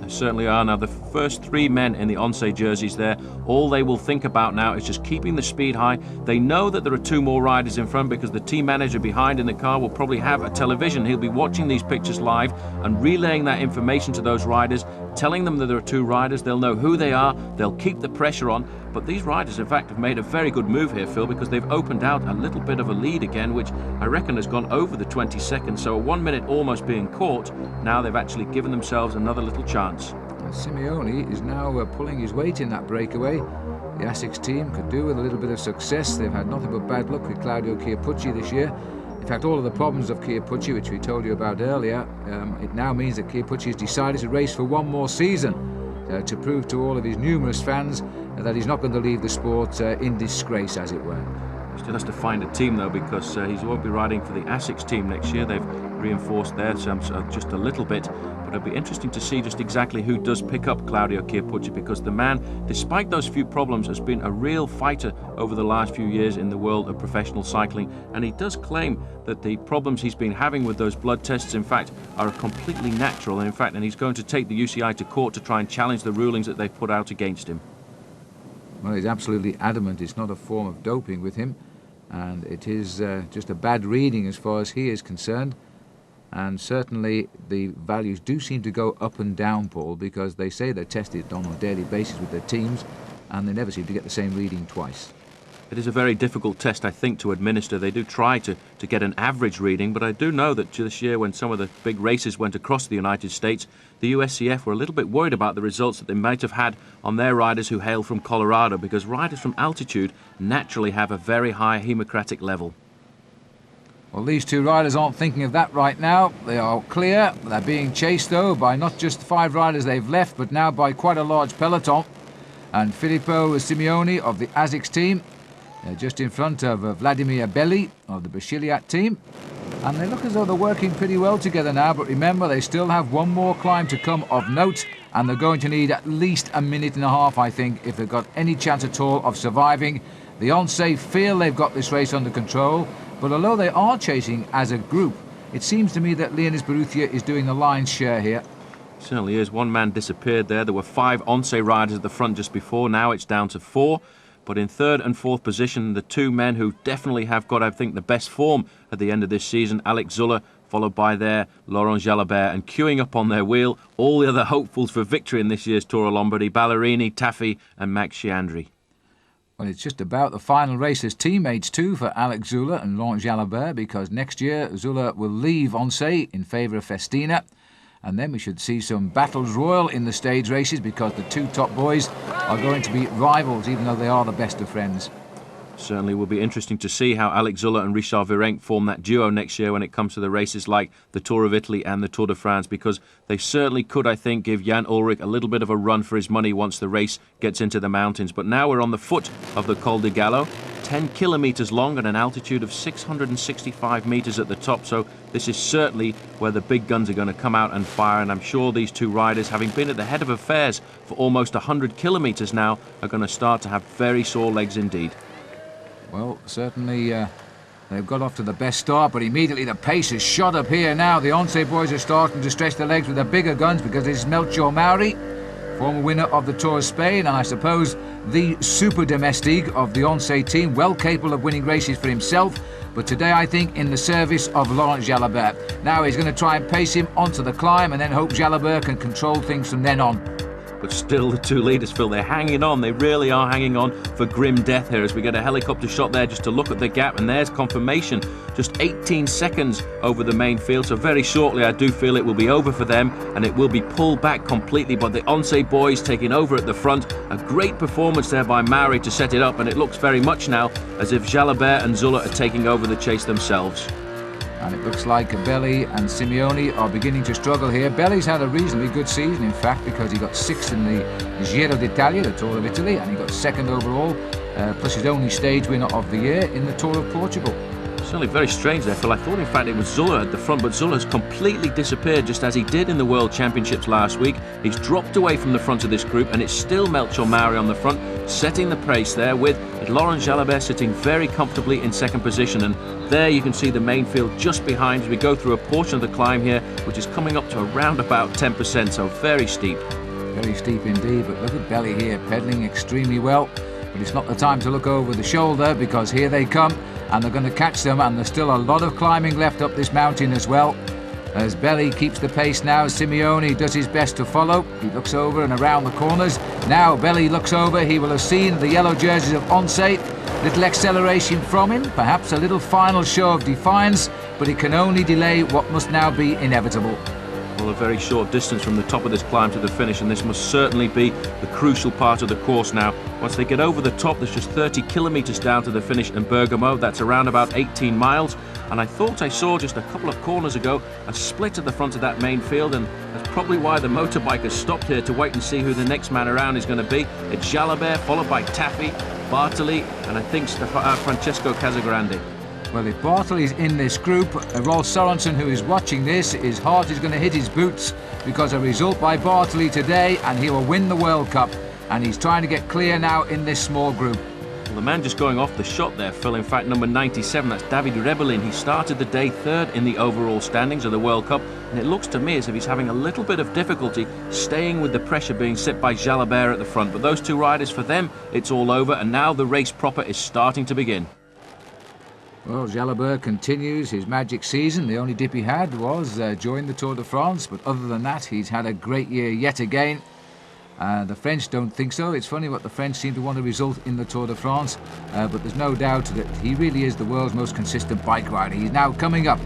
There certainly are. Now the first 3 men in the Oncé jerseys there, all they will think about now is just keeping the speed high. They know that there are 2 more riders in front because the team manager behind in the car will probably have a television. He'll be watching these pictures live and relaying that information to those riders, telling them that there are 2 riders. They'll know who they are. They'll keep the pressure on. But these riders, in fact, have made a very good move here, Phil, because they've opened out a little bit of a lead again, which I reckon has gone over the 20 seconds. So a 1 minute almost being caught. Now they've actually given themselves another little chance. Simeone is now pulling his weight in that breakaway. The Asics team could do with a little bit of success. They've had nothing but bad luck with Claudio Chiappucci this year. In fact, all of the problems of Chiappucci, which we told you about earlier, it now means that Chiappucci has decided to race for 1 more season to prove to all of his numerous fans that he's not going to leave the sport in disgrace, as it were. He still has to find a team, though, because he won't be riding for the Asics team next year. They've reinforced theirs just a little bit. But it'll be interesting to see just exactly who does pick up Claudio Chiappucci, because the man, despite those few problems, has been a real fighter over the last few years in the world of professional cycling. And he does claim that the problems he's been having with those blood tests, in fact, are completely natural. And in fact, he's going to take the UCI to court to try and challenge the rulings that they've put out against him. Well, he's absolutely adamant it's not a form of doping with him, and it is just a bad reading as far as he is concerned. And certainly the values do seem to go up and down, Paul, because they say they're tested on a daily basis with their teams, and they never seem to get the same reading twice. It is a very difficult test, I think, to administer. They do try to get an average reading, but I do know that this year, when some of the big races went across the United States, the USCF were a little bit worried about the results that they might have had on their riders who hail from Colorado, because riders from altitude naturally have a very high hemocratic level. Well, these 2 riders aren't thinking of that right now. They are clear. They're being chased, though, by not just 5 riders they've left, but now by quite a large peloton. And Filippo Simeone of the Asics team, just in front of Vladimir Belli of the Bachiliat team. And they look as though they're working pretty well together now, but remember, they still have 1 more climb to come of note, and they're going to need at least 1.5 minutes, I think, if they've got any chance at all of surviving. The Oncé feel they've got this race under control, but although they are chasing as a group, it seems to me that Leonis Borruthia is doing the lion's share here. Certainly is. 1 man disappeared there. There were 5 Oncé riders at the front just before. Now it's down to 4. But in 3rd and 4th position, the 2 men who definitely have got, I think, the best form at the end of this season, Alex Zuller, followed by their Laurent Jalabert, and queuing up on their wheel, all the other hopefuls for victory in this year's Tour of Lombardy, Ballerini, Taffy and Max Chiandri. Well, it's just about the final race as teammates too for Alex Zuller and Laurent Jalabert, because next year Zuller will leave Oncé in favour of Festina, and then we should see some battles royal in the stage races, because the 2 top boys are going to be rivals, even though they are the best of friends. Certainly will be interesting to see how Alex Zuller and Richard Virenque form that duo next year when it comes to the races like the Tour of Italy and the Tour de France, because they certainly could, I think, give Jan Ullrich a little bit of a run for his money once the race gets into the mountains. But now we're on the foot of the Col di Gallo, 10 kilometres long at an altitude of 665 metres at the top, so this is certainly where the big guns are going to come out and fire, and I'm sure these 2 riders, having been at the head of affairs for almost 100 kilometres now, are going to start to have very sore legs indeed. Well, certainly they've got off to the best start, but immediately the pace has shot up here now. The Oncé boys are starting to stretch their legs with the bigger guns, because this is Melchior Mauri, former winner of the Tour of Spain, and I suppose the super domestique of the Oncé team, well capable of winning races for himself, but today I think in the service of Laurent Jalabert. Now he's going to try and pace him onto the climb, and then hope Jalabert can control things from then on. but still the two leaders, Phil, they're hanging on. They really are hanging on for grim death here as we get a helicopter shot there just to look at the gap, and there's confirmation. Just 18 seconds over the main field, so very shortly I do feel it will be over for them, and it will be pulled back completely by the Once boys taking over at the front. A great performance there by Mauri to set it up, and it looks very much now as if Jalabert and Zuller are taking over the chase themselves. And it looks like Belli and Simeoni are beginning to struggle here. Belli's had a reasonably good season, in fact, because he got 6th in the Giro d'Italia, the Tour of Italy, and he got 2nd overall, plus his only stage winner of the year in the Tour of Portugal. Certainly very strange there, Phil. I thought in fact it was Zuller at the front, but Zuller has completely disappeared just as he did in the World Championships last week. He's dropped away from the front of this group, and it's still Melchior Mauri on the front, setting the pace there with Laurent Jalabert sitting very comfortably in 2nd position. And there you can see the main field just behind as we go through a portion of the climb here, which is coming up to around about 10%, so very steep. Very steep indeed, but look at Belli here, pedalling extremely well. But it's not the time to look over the shoulder, because here they come and they're going to catch them, and there's still a lot of climbing left up this mountain as well. As Belli keeps the pace now, Simeoni does his best to follow. He looks over and around the corners. Now Belli looks over, he will have seen the yellow jerseys of Once. Little acceleration from him, perhaps a little final show of defiance, but it can only delay what must now be inevitable. Well, a very short distance from the top of this climb to the finish, and this must certainly be the crucial part of the course now. Once they get over the top, there's just 30 kilometres down to the finish in Bergamo. That's around about 18 miles. And I thought I saw just a couple of corners ago a split at the front of that main field, and that's probably why the motorbikers stopped here to wait and see who the next man around is going to be. It's Jalabert, followed by Tafi, Bartoli, and I think Francesco Casagrande. Well, if Bartoli's in this group, Rolf Sorensen, who is watching this, his heart is going to hit his boots, because a result by Bartoli today and he will win the World Cup, and he's trying to get clear now in this small group. Well, the man just going off the shot there, Phil, in fact, number 97, that's David Rebellin. He started the day 3rd in the overall standings of the World Cup, and it looks to me as if he's having a little bit of difficulty staying with the pressure being set by Jalabert at the front. But those two riders, for them, it's all over, and now the race proper is starting to begin. Well, Jalabert continues his magic season. The only dip he had was during the Tour de France, but other than that, he's had a great year yet again. The French don't think so. It's funny what the French seem to want a result in the Tour de France, but there's no doubt that he really is the world's most consistent bike rider. He's now coming up.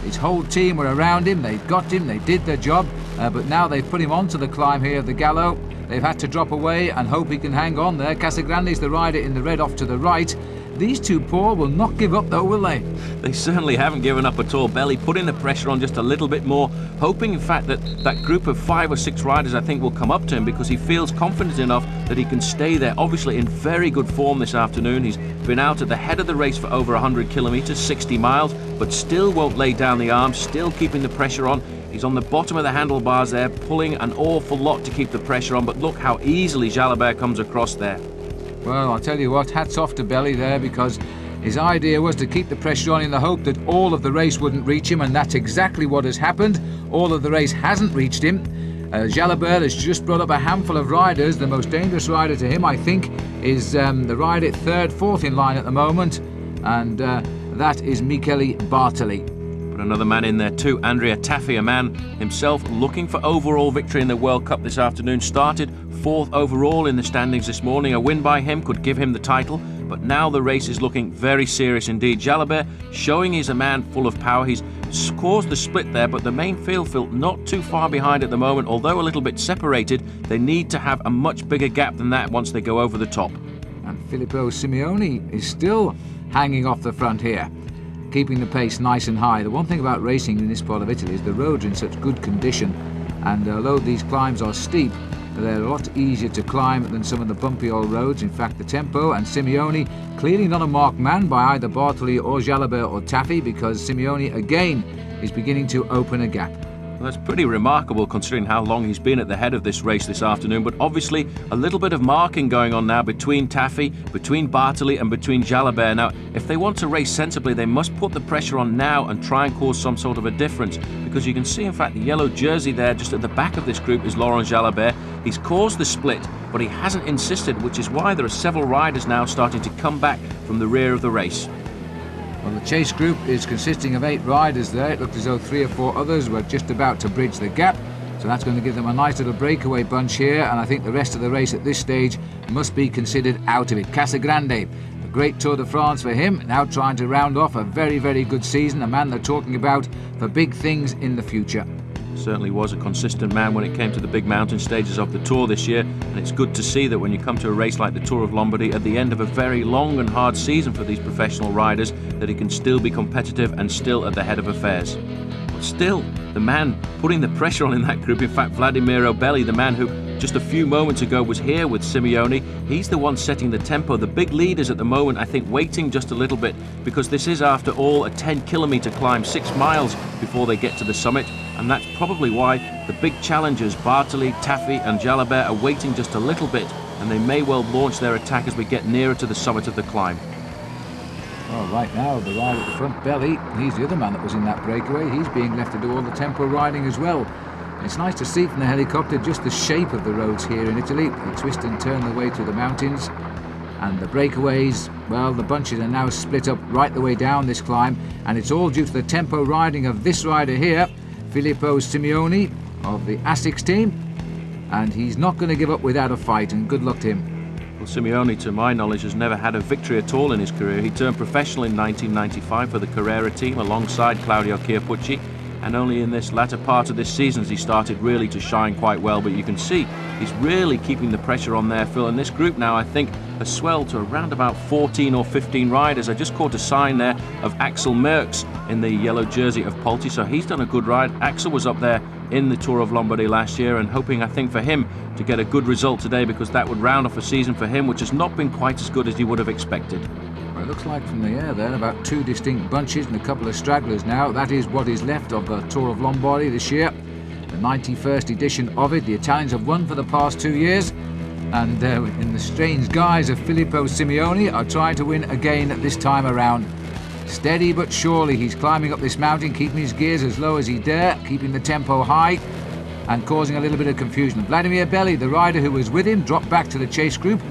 His whole team were around him, they got him, they did their job, but now they've put him onto the climb here of the Gallo. They've had to drop away and hope he can hang on there. Casagrande's the rider in the red off to the right. These two, Paul, will not give up though, will they? They certainly haven't given up at all. Belli putting the pressure on just a little bit more, hoping in fact that that group of 5 or 6 riders I think will come up to him, because he feels confident enough that he can stay there. Obviously in very good form this afternoon. He's been out at the head of the race for over 100 kilometres, 60 miles, but still won't lay down the arms, still keeping the pressure on. He's on the bottom of the handlebars there, pulling an awful lot to keep the pressure on, but look how easily Jalabert comes across there. Well, I'll tell you what, hats off to Belli there, because his idea was to keep the pressure on in the hope that all of the race wouldn't reach him, and that's exactly what has happened. All of the race hasn't reached him. Jalabert has just brought up a handful of riders. The most dangerous rider to him, I think, is the rider 3rd, 4th in line at the moment, and that is Michele Bartoli. But another man in there too, Andrea Tafi, a man himself looking for overall victory in the World Cup this afternoon. Started 4th overall in the standings this morning. A win by him could give him the title, but now the race is looking very serious indeed. Jalabert showing he's a man full of power. He's caused the split there, but the main field not too far behind at the moment. Although a little bit separated, they need to have a much bigger gap than that once they go over the top. And Filippo Simeoni is still hanging off the front here, keeping the pace nice and high. The one thing about racing in this part of Italy is the roads are in such good condition, and although these climbs are steep, they're a lot easier to climb than some of the bumpy old roads. In fact, the tempo, and Simeoni clearly not a marked man by either Bartoli or Jalabert or Tafi, because Simeoni again is beginning to open a gap. Well, that's pretty remarkable considering how long he's been at the head of this race this afternoon, but obviously a little bit of marking going on now between Tafi, between Bartoli and between Jalabert. Now, if they want to race sensibly, they must put the pressure on now and try and cause some sort of a difference, because you can see in fact the yellow jersey there just at the back of this group is Laurent Jalabert. He's caused the split, but he hasn't insisted, which is why there are several riders now starting to come back from the rear of the race. Well, the chase group is consisting of 8 riders there. It looked as though 3 or 4 others were just about to bridge the gap. So that's going to give them a nice little breakaway bunch here, and I think the rest of the race at this stage must be considered out of it. Casagrande, a great Tour de France for him, now trying to round off a very, very good season, a man they're talking about for big things in the future. Certainly was a consistent man when it came to the big mountain stages of the Tour this year, and it's good to see that when you come to a race like the Tour of Lombardy at the end of a very long and hard season for these professional riders, that he can still be competitive and still at the head of affairs. But still, the man putting the pressure on in that group, in fact Vladimir Obelli, the man who just a few moments ago was here with Simeone, he's the one setting the tempo. The big leaders at the moment, I think, waiting just a little bit, because this is after all a 10-kilometre climb, 6 miles before they get to the summit, and that's probably why the big challengers Bartoli, Tafi and Jalabert are waiting just a little bit, and they may well launch their attack as we get nearer to the summit of the climb. Well, right now, the rider at the front, Belli, he's the other man that was in that breakaway. He's being left to do all the tempo riding as well. It's nice to see from the helicopter just the shape of the roads here in Italy. They twist and turn their way through the mountains. And the breakaways, well, the bunches are now split up right the way down this climb. And it's all due to the tempo riding of this rider here, Filippo Simeone of the Asics team. And he's not going to give up without a fight, and good luck to him. Well, Simeone, to my knowledge, has never had a victory at all in his career. He turned professional in 1995 for the Carrera team alongside Claudio Chiappucci. And only in this latter part of this season has he started really to shine quite well. But you can see he's really keeping the pressure on there, Phil. And this group now, I think, has swelled to around about 14 or 15 riders. I just caught a sign there of Axel Merckx in the yellow jersey of Polti, so he's done a good ride. Axel was up there in the Tour of Lombardy last year, and hoping, I think, for him to get a good result today, because that would round off a season for him which has not been quite as good as he would have expected. It looks like from the air there about 2 distinct bunches and a couple of stragglers now. That is what is left of the Tour of Lombardy this year, the 91st edition of it. The Italians have won for the past 2 years, and in the strange guise of Filippo Simeone, are trying to win again this time around. Steady but surely he's climbing up this mountain, keeping his gears as low as he dare, keeping the tempo high and causing a little bit of confusion. Vladimir Belli, the rider who was with him, dropped back to the chase group.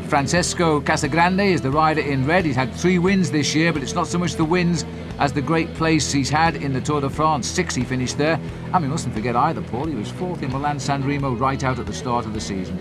Francesco Casagrande is the rider in red. He's had 3 wins this year, but it's not so much the wins as the great place he's had in the Tour de France. 6 he finished there. And we mustn't forget either, Paul, he was 4th in Milan-San Remo right out at the start of the season.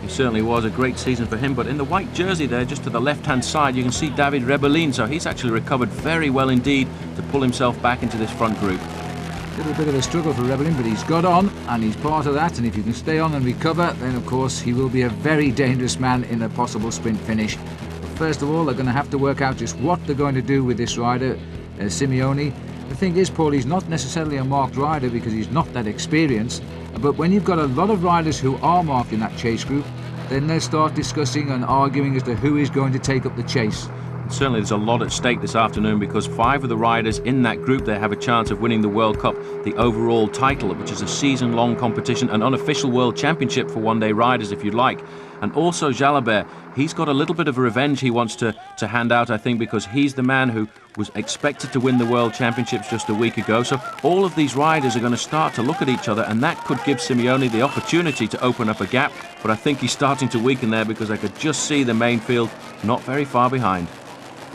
He certainly was a great season for him, but in the white jersey there, just to the left-hand side, you can see David Rebellin, so he's actually recovered very well indeed to pull himself back into this front group. A little bit of a struggle for Rebellin, but he's got on, and he's part of that, and if you can stay on and recover, then of course he will be a very dangerous man in a possible sprint finish. But first of all, they're going to have to work out just what they're going to do with this rider, Simeone. The thing is, Paul, he's not necessarily a marked rider because he's not that experienced, but when you've got a lot of riders who are marked in that chase group, then they'll start discussing and arguing as to who is going to take up the chase. Certainly there's a lot at stake this afternoon, because 5 of the riders in that group there have a chance of winning the World Cup, the overall title, which is a season-long competition, an unofficial world championship for one-day riders, if you like. And also Jalabert, he's got a little bit of revenge he wants to hand out, I think, because he's the man who was expected to win the World Championships just a week ago. So all of these riders are going to start to look at each other, and that could give Simeone the opportunity to open up a gap. But I think he's starting to weaken there, because I could just see the main field not very far behind.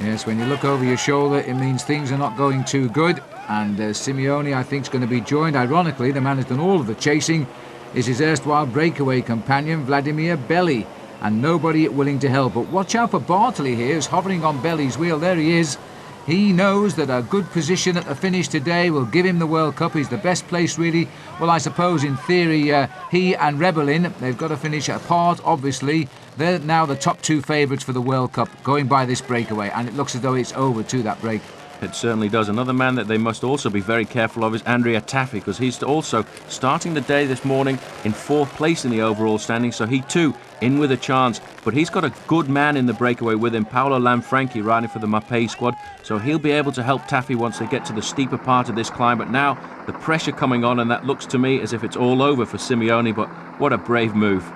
Yes, when you look over your shoulder, it means things are not going too good. And Simeone, I think, is going to be joined. Ironically, the man who's done all of the chasing is his erstwhile breakaway companion, Vladimir Belli. And nobody willing to help. But watch out for Bartoli here, who's hovering on Belli's wheel. There he is. He knows that a good position at the finish today will give him the World Cup. He's the best place, really. Well, I suppose in theory, he and Rebellin, they've got to finish apart, obviously. They're now the top 2 favourites for the World Cup, going by this breakaway. And it looks as though it's over to that break. It certainly does. Another man that they must also be very careful of is Andrea Tafi, because he's also starting the day this morning in 4th place in the overall standing, so he too in with a chance. But he's got a good man in the breakaway with him, Paolo Lanfranchi, riding for the Mapei squad, so he'll be able to help Tafi once they get to the steeper part of this climb. But now the pressure coming on, and that looks to me as if it's all over for Simeone, but what a brave move.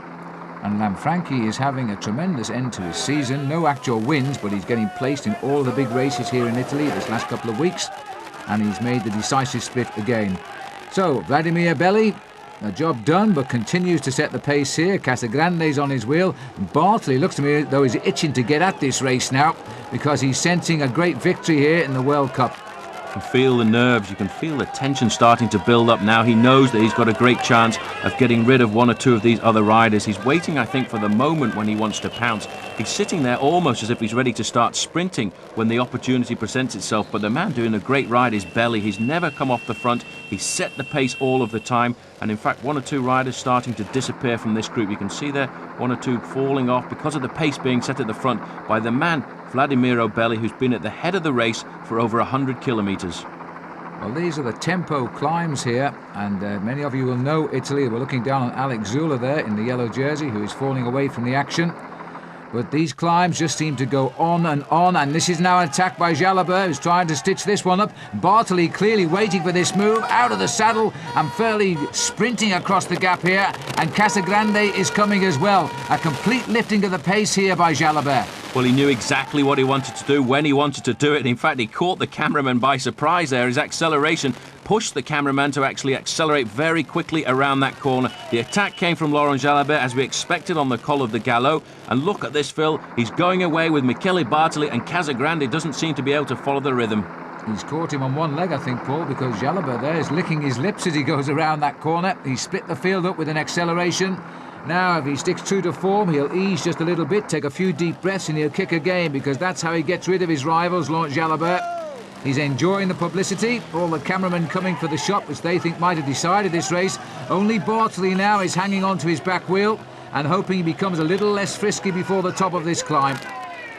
And Lanfranchi is having a tremendous end to his season. No actual wins, but he's getting placed in all the big races here in Italy this last couple of weeks. And he's made the decisive split again. So, Vladimir Belli, a job done, but continues to set the pace here. Casagrande's on his wheel. Bartoli looks to me as though he's itching to get at this race now, because he's sensing a great victory here in the World Cup. can feel the nerves, you can feel the tension starting to build up now. He knows that he's got a great chance of getting rid of one or two of these other riders. He's waiting, I think, for the moment when he wants to pounce. He's sitting there almost as if he's ready to start sprinting when the opportunity presents itself. But the man doing a great ride is Belly. He's never come off the front. He's set the pace all of the time. And in fact, one or two riders starting to disappear from this group. You can see there one or two falling off because of the pace being set at the front by the man, Vladimiro Belli, who's been at the head of the race for over 100 kilometres. Well, these are the tempo climbs here, and many of you will know Italy. We're looking down on Alex Zula there in the yellow jersey, who is falling away from the action. But these climbs just seem to go on, and this is now an attack by Jalabert, who's trying to stitch this one up. Bartoli clearly waiting for this move, out of the saddle and fairly sprinting across the gap here, and Casagrande is coming as well. A complete lifting of the pace here by Jalabert. Well, he knew exactly what he wanted to do when he wanted to do it. In fact, he caught the cameraman by surprise there. His acceleration pushed the cameraman to actually accelerate very quickly around that corner. The attack came from Laurent Jalabert, as we expected, on the Col of the Gallo. And look at this, Phil. He's going away with Michele Bartoli, and Casagrande doesn't seem to be able to follow the rhythm. He's caught him on one leg, I think, Paul, because Jalabert there is licking his lips as he goes around that corner. He split the field up with an acceleration. Now, if he sticks true to form, he'll ease just a little bit, take a few deep breaths, and he'll kick again, because that's how he gets rid of his rivals, Laurent Jalabert. He's enjoying the publicity, all the cameramen coming for the shot, which they think might have decided this race. Only Bartoli now is hanging on to his back wheel and hoping he becomes a little less frisky before the top of this climb.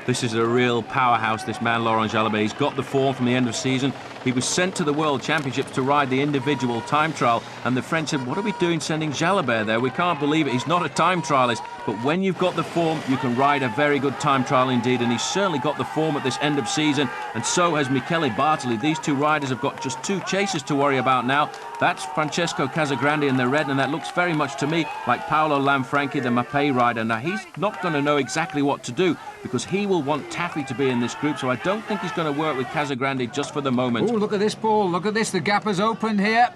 This is a real powerhouse, this man, Laurent Jalabert. He's got the form from the end of season. He was sent to the World Championships to ride the individual time trial, and the French said, what are we doing sending Jalabert there? We can't believe it. He's not a time trialist. But when you've got the form, you can ride a very good time trial indeed, and he's certainly got the form at this end of season, and so has Michele Bartoli. These two riders have got just two chasers to worry about now. That's Francesco Casagrande in the red, and that looks very much to me like Paolo Lanfranchi, the Mapei rider. Now, he's not going to know exactly what to do, because he will want Taffy to be in this group, so I don't think he's going to work with Casagrande just for the moment. Oh, look at this, Paul. Look at this. The gap has opened here.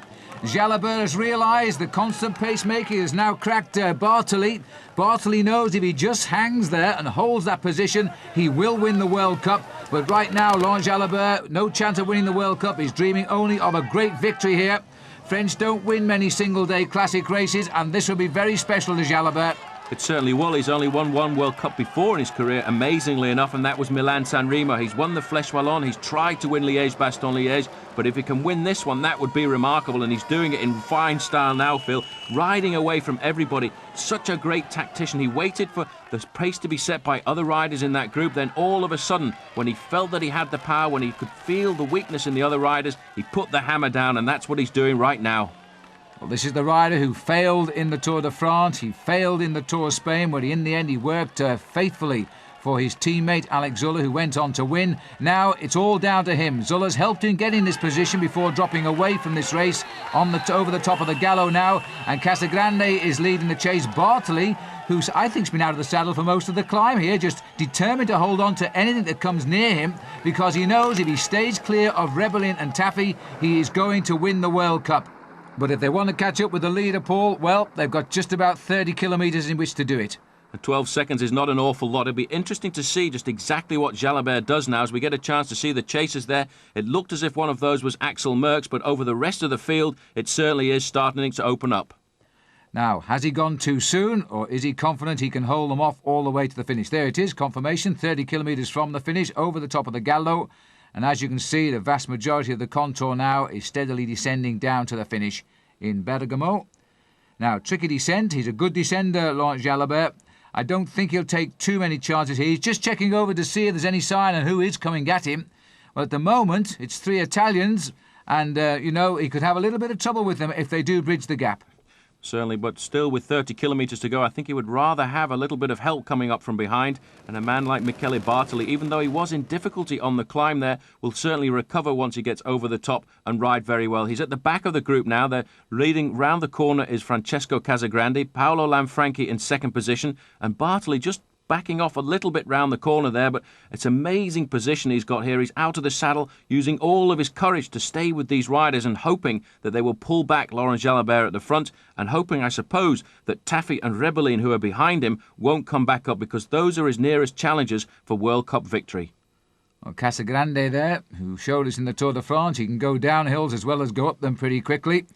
Jalabert has realised the constant pacemaker has now cracked Bartoli. Bartoli knows if he just hangs there and holds that position, he will win the World Cup. But right now, Laurent Jalabert, no chance of winning the World Cup. He's dreaming only of a great victory here. French don't win many single-day classic races, and this will be very special to Jalabert. It certainly will. He's only won one World Cup before in his career, amazingly enough, and that was Milan-San Remo. He's won the Flèche Wallonne. He's tried to win Liège-Bastogne-Liège, but if he can win this one, that would be remarkable, and he's doing it in fine style now, Phil, riding away from everybody. Such a great tactician. He waited for the pace to be set by other riders in that group, then all of a sudden, when he felt that he had the power, when he could feel the weakness in the other riders, he put the hammer down, and that's what he's doing right now. Well, this is the rider who failed in the Tour de France. He failed in the Tour of Spain, where in the end he worked faithfully for his teammate Alex Zula, who went on to win. Now it's all down to him. Zula's helped him get in this position before dropping away from this race over the top of the Gallo now, and Casagrande is leading the chase. Bartoli, who I think's been out of the saddle for most of the climb here, just determined to hold on to anything that comes near him, because he knows if he stays clear of Rebellin and Taffy, he is going to win the World Cup. But if they want to catch up with the leader, Paul, well, they've got just about 30 kilometres in which to do it. 12 seconds is not an awful lot. It'll be interesting to see just exactly what Jalabert does now as we get a chance to see the chasers there. It looked as if one of those was Axel Merckx, but over the rest of the field, it certainly is starting to open up. Now, has he gone too soon, or is he confident he can hold them off all the way to the finish? There it is, confirmation, 30 kilometres from the finish, over the top of the Gallo. And as you can see, the vast majority of the contour now is steadily descending down to the finish in Bergamo. Now, tricky descent. He's a good descender, Laurent Jalabert. I don't think he'll take too many chances here. He's just checking over to see if there's any sign on who is coming at him. Well, at the moment, it's three Italians, and, he could have a little bit of trouble with them if they do bridge the gap. Certainly, but still with 30 kilometres to go, I think he would rather have a little bit of help coming up from behind. And a man like Michele Bartoli, even though he was in difficulty on the climb there, will certainly recover once he gets over the top and ride very well. He's at the back of the group now. They're leading round the corner is Francesco Casagrande, Paolo Lanfranchi in second position, and Bartoli just backing off a little bit round the corner there, but it's amazing position he's got here. He's out of the saddle, using all of his courage to stay with these riders and hoping that they will pull back Laurent Jalabert at the front, and hoping, I suppose, that Taffy and Rebellin, who are behind him, won't come back up, because those are his nearest challengers for World Cup victory. Well, Casagrande there, who showed us in the Tour de France, he can go down hills as well as go up them pretty quickly.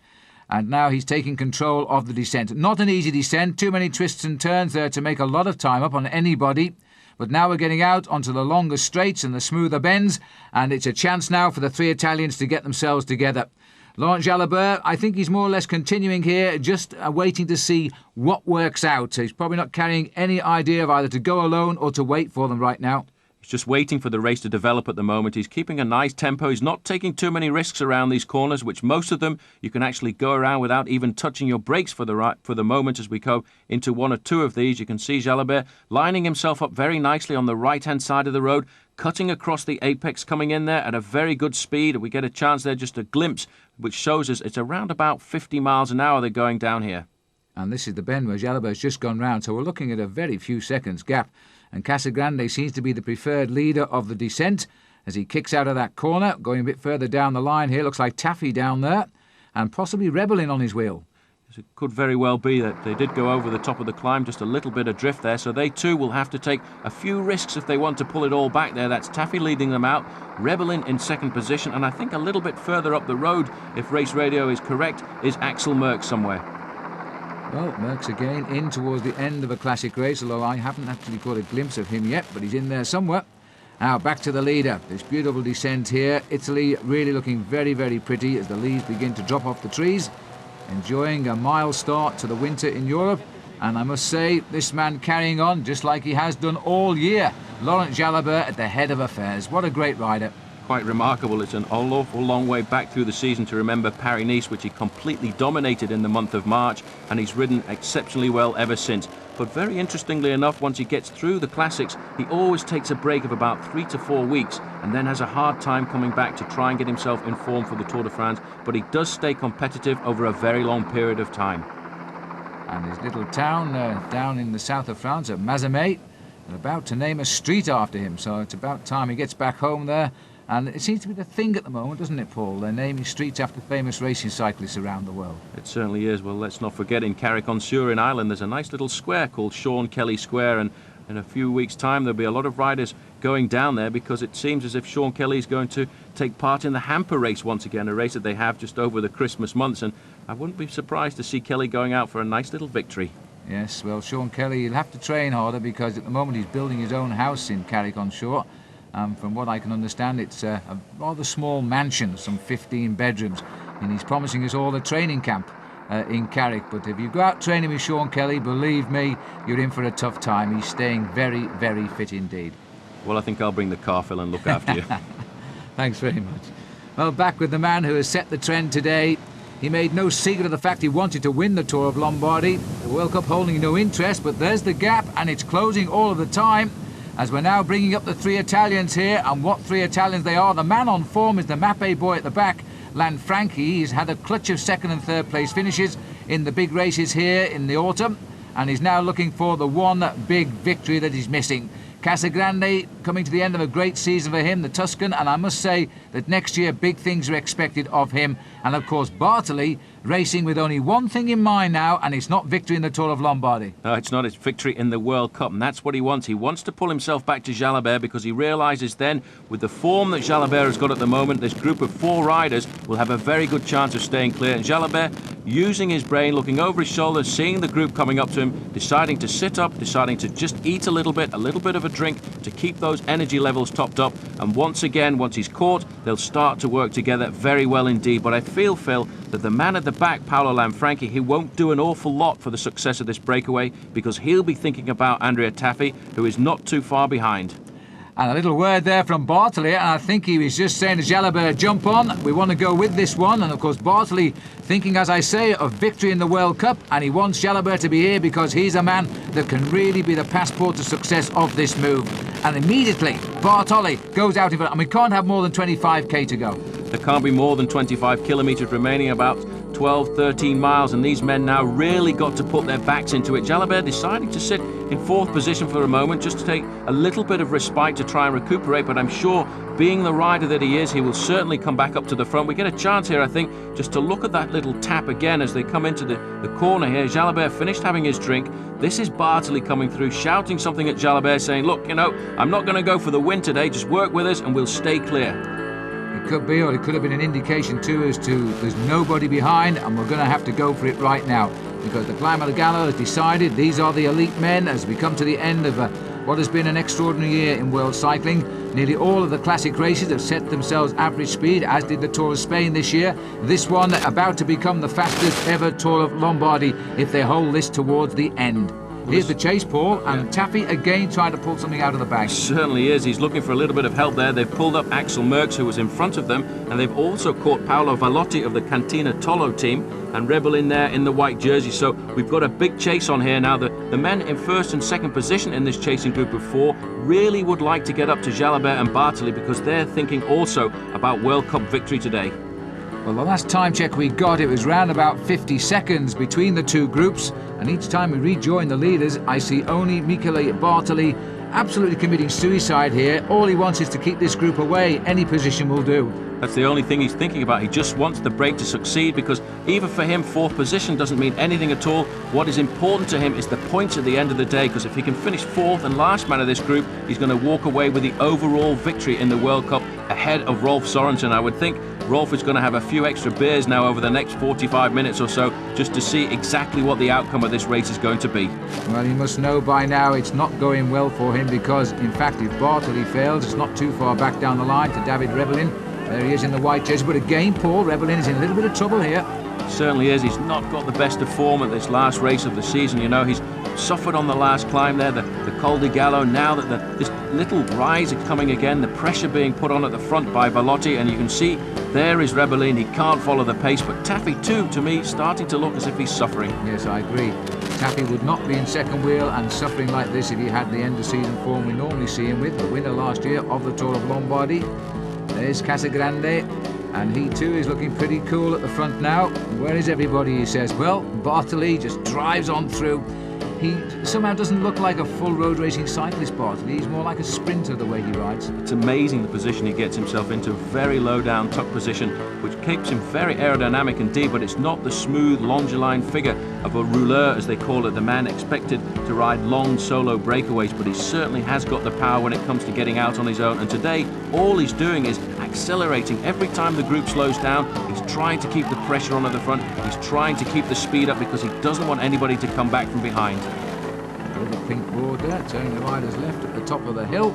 And now he's taking control of the descent. Not an easy descent, too many twists and turns there to make a lot of time up on anybody. But now we're getting out onto the longer straights and the smoother bends, and it's a chance now for the three Italians to get themselves together. Laurent Jalabert, I think he's more or less continuing here, just waiting to see what works out. He's probably not carrying any idea of either to go alone or to wait for them right now. He's just waiting for the race to develop at the moment. He's keeping a nice tempo. He's not taking too many risks around these corners, which most of them you can actually go around without even touching your brakes for the moment. As we go into one or two of these, you can see Jalabert lining himself up very nicely on the right-hand side of the road, cutting across the apex, coming in there at a very good speed. We get a chance there, just a glimpse, which shows us it's around about 50 miles an hour they're going down here. And this is the bend where Jalabert's just gone round, so we're looking at a very few seconds gap. And Casagrande seems to be the preferred leader of the descent as he kicks out of that corner, going a bit further down the line here. Looks like Taffy down there, and possibly Rebellin on his wheel. It could very well be that they did go over the top of the climb, just a little bit of drift there, so they too will have to take a few risks if they want to pull it all back there. That's Taffy leading them out, Rebellin in second position, and I think a little bit further up the road, if Race Radio is correct, is Axel Merckx somewhere. Well, Merckx again in towards the end of a classic race, although I haven't actually caught a glimpse of him yet, but he's in there somewhere. Now back to the leader. This beautiful descent here. Italy really looking very, very pretty as the leaves begin to drop off the trees. Enjoying a mild start to the winter in Europe. And I must say, this man carrying on just like he has done all year. Laurent Jalabert at the head of affairs. What a great rider. Quite remarkable. It's an awful long way back through the season to remember Paris-Nice, which he completely dominated in the month of March, and he's ridden exceptionally well ever since. But very interestingly enough, once he gets through the classics, he always takes a break of about 3 to 4 weeks and then has a hard time coming back to try and get himself in form for the Tour de France, but he does stay competitive over a very long period of time. And his little town down in the south of France at Mazamet, they're about to name a street after him, so it's about time he gets back home there. And it seems to be the thing at the moment, doesn't it, Paul? They're naming streets after famous racing cyclists around the world. It certainly is. Well, let's not forget in Carrick-on-Suir in Ireland, there's a nice little square called Sean Kelly Square, and in a few weeks' time there'll be a lot of riders going down there because it seems as if Sean Kelly is going to take part in the hamper race once again, a race that they have just over the Christmas months, and I wouldn't be surprised to see Kelly going out for a nice little victory. Yes, well, Sean Kelly, he'll have to train harder because at the moment he's building his own house in Carrick-on-Suir. From what I can understand, it's a rather small mansion, some 15 bedrooms, and he's promising us all a training camp in Carrick. But if you go out training with Sean Kelly, believe me, you're in for a tough time. He's staying very, very fit indeed. Well, I think I'll bring the car, Phil, and look after you. Thanks very much. Well, back with the man who has set the trend today. He made no secret of the fact he wanted to win the Tour of Lombardy. The World Cup holding no interest, but there's the gap, and it's closing all of the time. As we're now bringing up the three Italians here, and what three Italians they are. The man on form is the Mappe boy at the back, Lanfranchi. He's had a clutch of second and third place finishes in the big races here in the autumn, and he's now looking for the one big victory that he's missing. Casagrande coming to the end of a great season for him, the Tuscan, and I must say that next year big things are expected of him. And of course Bartoli racing with only one thing in mind now, and it's not victory in the Tour of Lombardy. No, it's not. It's victory in the World Cup, and that's what he wants. He wants to pull himself back to Jalabert because he realises then, with the form that Jalabert has got at the moment, this group of 4 riders will have a very good chance of staying clear. And Jalabert, using his brain, looking over his shoulder, seeing the group coming up to him, deciding to sit up, deciding to just eat a little bit of a drink to keep those energy levels topped up. And once again, once he's caught, they'll start to work together very well indeed. But I feel, Phil, that the man at the back, Paolo Lanfranchi, he won't do an awful lot for the success of this breakaway because he'll be thinking about Andrea Taffy, who is not too far behind. And a little word there from Bartoli, and I think he was just saying to Jalabert, jump on, we want to go with this one. And of course Bartoli thinking, as I say, of victory in the World Cup, and he wants Jalabert to be here because he's a man that can really be the passport to success of this move. And immediately Bartoli goes out in front, and we can't have more than 25k to go. There can't be more than 25 kilometres remaining, about 12, 13 miles, and these men now really got to put their backs into it. Jalabert deciding to sit in 4th position for a moment, just to take a little bit of respite to try and recuperate, but I'm sure, being the rider that he is, he will certainly come back up to the front. We get a chance here, I think, just to look at that little tap again as they come into the corner here. Jalabert finished having his drink. This is Bartoli coming through, shouting something at Jalabert, saying, look, you know, I'm not going to go for the win today, just work with us and we'll stay clear. It could be, or it could have been an indication too as to there's nobody behind and we're going to have to go for it right now, because the Climb of the Gallo has decided these are the elite men as we come to the end of what has been an extraordinary year in world cycling. Nearly all of the classic races have set themselves average speed, as did the Tour of Spain this year. This one about to become the fastest ever Tour of Lombardy if they hold this towards the end. Here's the chase, Paul, and Taffy again trying to pull something out of the bag. Certainly is. He's looking for a little bit of help there. They've pulled up Axel Merckx, who was in front of them, and they've also caught Paolo Valotti of the Cantina Tollo team, and Rebel in there in the white jersey. So we've got a big chase on here now. The men in 1st and 2nd position in this chasing group of 4 really would like to get up to Jalabert and Bartoli, because they're thinking also about World Cup victory today. Well, the last time check we got, it was round about 50 seconds between the two groups, and each time we rejoin the leaders, I see only Michele Bartoli absolutely committing suicide here. All he wants is to keep this group away. Any position will do. That's the only thing he's thinking about. He just wants the break to succeed, because even for him, 4th position doesn't mean anything at all. What is important to him is the points at the end of the day, because if he can finish 4th and last man of this group, he's going to walk away with the overall victory in the World Cup ahead of Rolf Sorensen. I would think Rolf is going to have a few extra beers now over the next 45 minutes or so, just to see exactly what the outcome of this race is going to be. Well, he must know by now it's not going well for him, because in fact if Bartoli fails, it's not too far back down the line to David Rebellin. There he is in the white jersey, but again, Paul, Rebellin is in a little bit of trouble here. Certainly is. He's not got the best of form at this last race of the season. You know, he's suffered on the last climb there, the Col di Gallo. Now that this little rise is coming again, the pressure being put on at the front by Valotti, and you can see there is Rebellin. He can't follow the pace, but Taffy too, to me, starting to look as if he's suffering. Yes, I agree. Taffy would not be in second wheel and suffering like this if he had the end of season form we normally see him with, the winner last year of the Tour of Lombardy. There's Casagrande, and he too is looking pretty cool at the front now. Where is everybody, he says? Well, Bartoli just drives on through. He somehow doesn't look like a full road racing cyclist, Bartoli. He's more like a sprinter the way he rides. It's amazing the position he gets himself into, very low down tuck position, which keeps him very aerodynamic indeed, but it's not the smooth Longeline figure of a rouleur, as they call it, the man expected to ride long solo breakaways, but he certainly has got the power when it comes to getting out on his own. And today, all he's doing is accelerating. Every time the group slows down, he's trying to keep the pressure on at the front. He's trying to keep the speed up, because he doesn't want anybody to come back from behind. The pink border, turning the riders left at the top of the hill.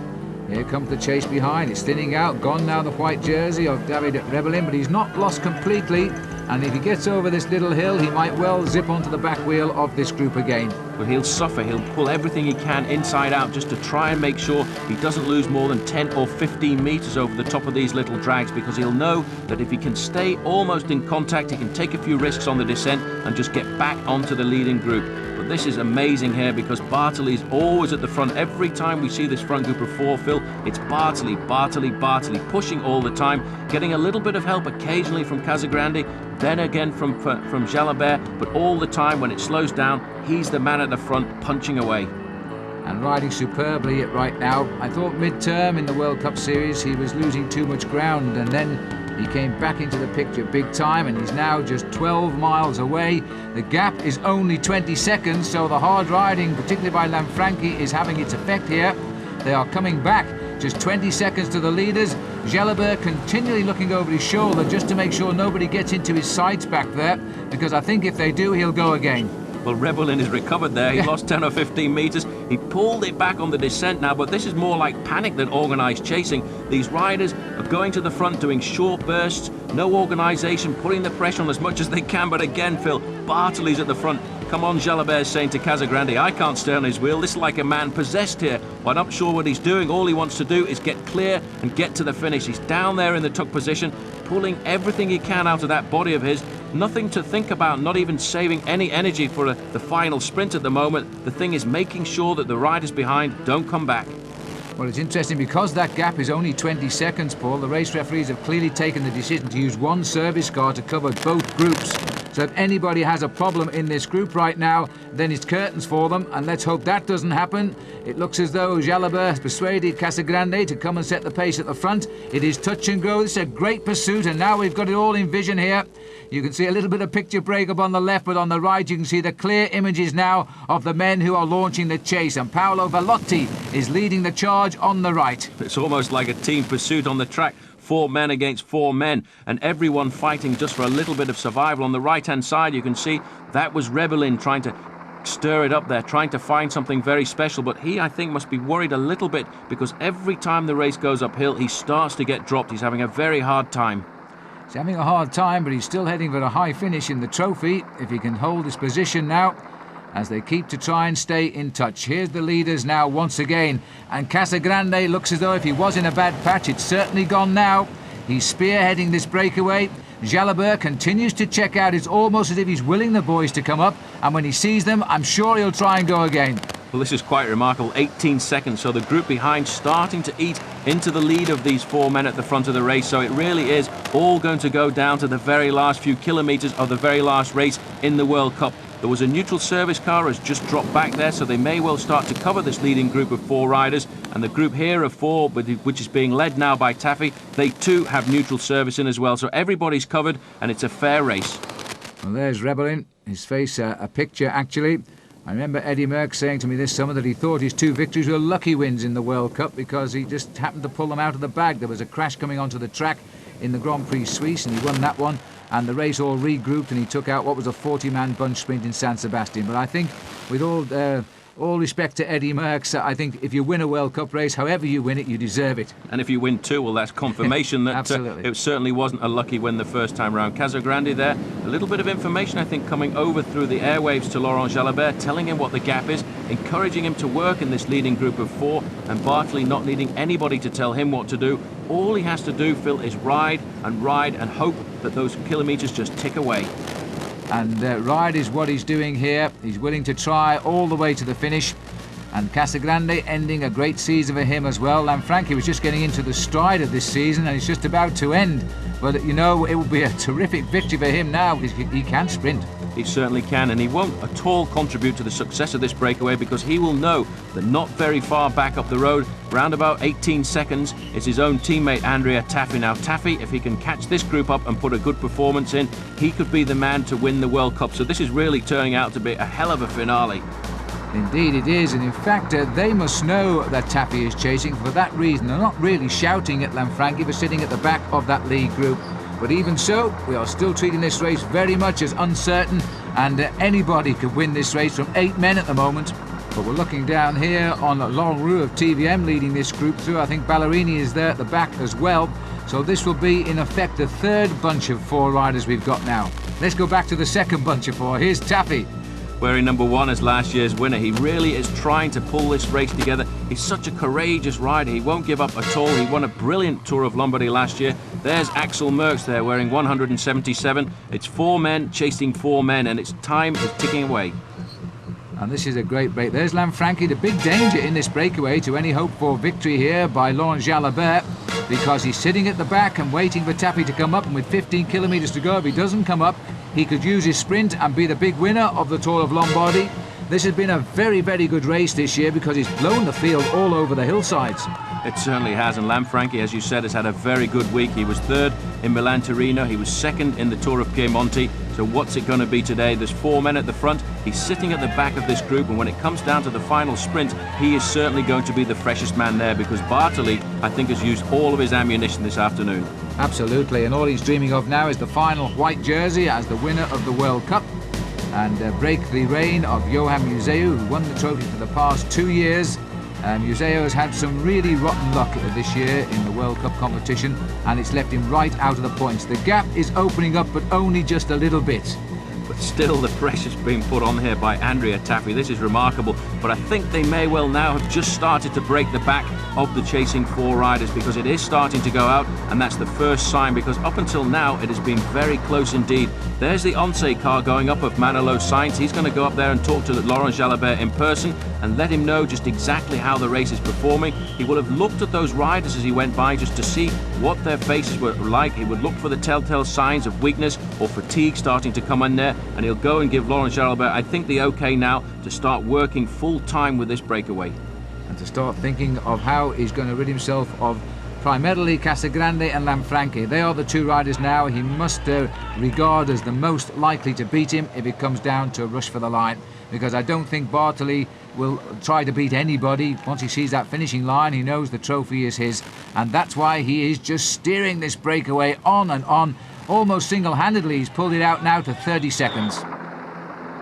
Here comes the chase behind. It's thinning out. Gone now the white jersey of David Rebellin, but he's not lost completely. And if he gets over this little hill, he might well zip onto the back wheel of this group again. Well, he'll suffer. He'll pull everything he can inside out just to try and make sure he doesn't lose more than 10 or 15 metres over the top of these little drags, because he'll know that if he can stay almost in contact, he can take a few risks on the descent and just get back onto the leading group. But this is amazing here, because Bartoli's always at the front. Every time we see this front group of 4, Phil, it's Bartoli, pushing all the time, getting a little bit of help occasionally from Casagrande, then again from Jalabert, but all the time when it slows down, he's the man at the front punching away. And riding superbly right now. I thought mid-term in the World Cup Series he was losing too much ground, and then he came back into the picture big time, and he's now just 12 miles away. The gap is only 20 seconds, so the hard riding, particularly by Lanfranchi, is having its effect here. They are coming back just 20 seconds to the leaders. Jalabert continually looking over his shoulder just to make sure nobody gets into his sights back there, because I think if they do, he'll go again. Well, Rebellin has recovered there. He lost 10 or 15 metres. He pulled it back on the descent now, but this is more like panic than organised chasing. These riders are going to the front, doing short bursts, no organisation, putting the pressure on as much as they can. But again, Phil, Bartoli's at the front. Come on, Jalabert saying to Casagrande, I can't stay on his wheel. This is like a man possessed here. Well, I'm not sure what he's doing. All he wants to do is get clear and get to the finish. He's down there in the tuck position, pulling everything he can out of that body of his. Nothing to think about, not even saving any energy for the final sprint at the moment. The thing is making sure that the riders behind don't come back. Well, it's interesting because that gap is only 20 seconds, Paul. The race referees have clearly taken the decision to use one service car to cover both groups. So if anybody has a problem in this group right now, then it's curtains for them, and let's hope that doesn't happen. It looks as though Jalabert has persuaded Casagrande to come and set the pace at the front. It is touch and go. This is a great pursuit, and now we've got it all in vision here. You can see a little bit of picture break-up on the left, but on the right you can see the clear images now of the men who are launching the chase, and Paolo Velotti is leading the charge on the right. It's almost like a team pursuit on the track. 4 men against 4 men, and everyone fighting just for a little bit of survival. On the right-hand side, you can see that was Rebellin trying to stir it up there, trying to find something very special, but he, I think, must be worried a little bit because every time the race goes uphill, he starts to get dropped. He's having a very hard time. He's having a hard time, but he's still heading for a high finish in the trophy, if he can hold his position now, as they keep to try and stay in touch. Here's the leaders now once again, and Casagrande looks as though if he was in a bad patch, it's certainly gone now. He's spearheading this breakaway. Jalabert continues to check out. It's almost as if he's willing the boys to come up, and when he sees them, I'm sure he'll try and go again. Well, this is quite remarkable. 18 seconds, so the group behind starting to eat into the lead of these 4 men at the front of the race. So it really is all going to go down to the very last few kilometres of the very last race in the World Cup. There was a neutral service car has just dropped back there, so they may well start to cover this leading group of 4 riders. And the group here of 4, which is being led now by Taffy, they too have neutral service in as well. So everybody's covered, and it's a fair race. Well, there's Rebellin. His face, a picture actually. I remember Eddie Merckx saying to me this summer that he thought his 2 victories were lucky wins in the World Cup because he just happened to pull them out of the bag. There was a crash coming onto the track in the Grand Prix Suisse, and he won that one, and the race all regrouped, and he took out what was a 40-man bunch sprint in San Sebastian. But I think, with all respect to Eddie Merckx, I think if you win a World Cup race, however you win it, you deserve it. And if you win 2, well, that's confirmation that it certainly wasn't a lucky win the first time round. Casagrande there, a little bit of information, I think, coming over through the airwaves to Laurent Jalabert, telling him what the gap is, encouraging him to work in this leading group of 4, and Bartley not needing anybody to tell him what to do. All he has to do, Phil, is ride and hope that those kilometres just tick away. And ride is what he's doing here. He's willing to try all the way to the finish. And Casagrande ending a great season for him as well. Lanfranchi was just getting into the stride of this season, and it's just about to end. But, you know, it will be a terrific victory for him now because he can sprint. He certainly can, and he won't at all contribute to the success of this breakaway because he will know that not very far back up the road, round about 18 seconds, is his own teammate Andrea Taffy. Now Taffy, if he can catch this group up and put a good performance in, he could be the man to win the World Cup. So this is really turning out to be a hell of a finale. Indeed it is, and in fact they must know that Taffy is chasing. For that reason they're not really shouting at Lanfranchi for sitting at the back of that lead group. But even so, we are still treating this race very much as uncertain, and anybody could win this race from 8 men at the moment. But we're looking down here on Laurent Roux of TVM leading this group through. I think Ballerini is there at the back as well. So this will be, in effect, the 3rd bunch of 4 riders we've got now. Let's go back to the 2nd bunch of 4. Here's Taffy. Wearing number 1 as last year's winner. He really is trying to pull this race together. He's such a courageous rider. He won't give up at all. He won a brilliant Tour of Lombardy last year. There's Axel Merckx there wearing 177. It's 4 men chasing 4 men, and its time is ticking away. And this is a great break. There's Lanfranchi, the big danger in this breakaway to any hope for victory here by Laurent Jalabert, because he's sitting at the back and waiting for Taffy to come up, and with 15 kilometres to go, if he doesn't come up, he could use his sprint and be the big winner of the Tour of Lombardy. This has been a very, very good race this year because he's blown the field all over the hillsides. It certainly has, and Lanfranchi, as you said, has had a very good week. He was 3rd in Milan-Torino, he was 2nd in the Tour of Piemonte. So what's it going to be today? There's 4 men at the front, he's sitting at the back of this group, and when it comes down to the final sprint, he is certainly going to be the freshest man there because Bartoli, I think, has used all of his ammunition this afternoon. Absolutely, and all he's dreaming of now is the final white jersey as the winner of the World Cup, and break the reign of Johan Museeuw, who won the trophy for the past 2 years. Museeuw has had some really rotten luck this year in the World Cup competition, and it's left him right out of the points. The gap is opening up, but only just a little bit. but still the pressure's being put on here by Andrea Taffy. This is remarkable, but I think they may well now have just started to break the back of the chasing four riders, because it is starting to go out, and that's the first sign, because up until now it has been very close indeed. There's the Once car going up of Manolo Sainz. He's going to go up there and talk to Laurent Jalabert in person and let him know just exactly how the race is performing. He will have looked at those riders as he went by just to see what their faces were like. He would look for the telltale signs of weakness or fatigue starting to come in there, and he'll go and give Laurent Jalabert, I think, the okay now to start working full time with this breakaway. And to start thinking of how he's going to rid himself of primarily Casagrande and Lanfranchi. They are the two riders now he must regard as the most likely to beat him if it comes down to a rush for the line, because I don't think Bartoli will try to beat anybody. Once he sees that finishing line, he knows the trophy is his, and that's why he is just steering this breakaway on and on. Almost single-handedly, he's pulled it out now to 30 seconds.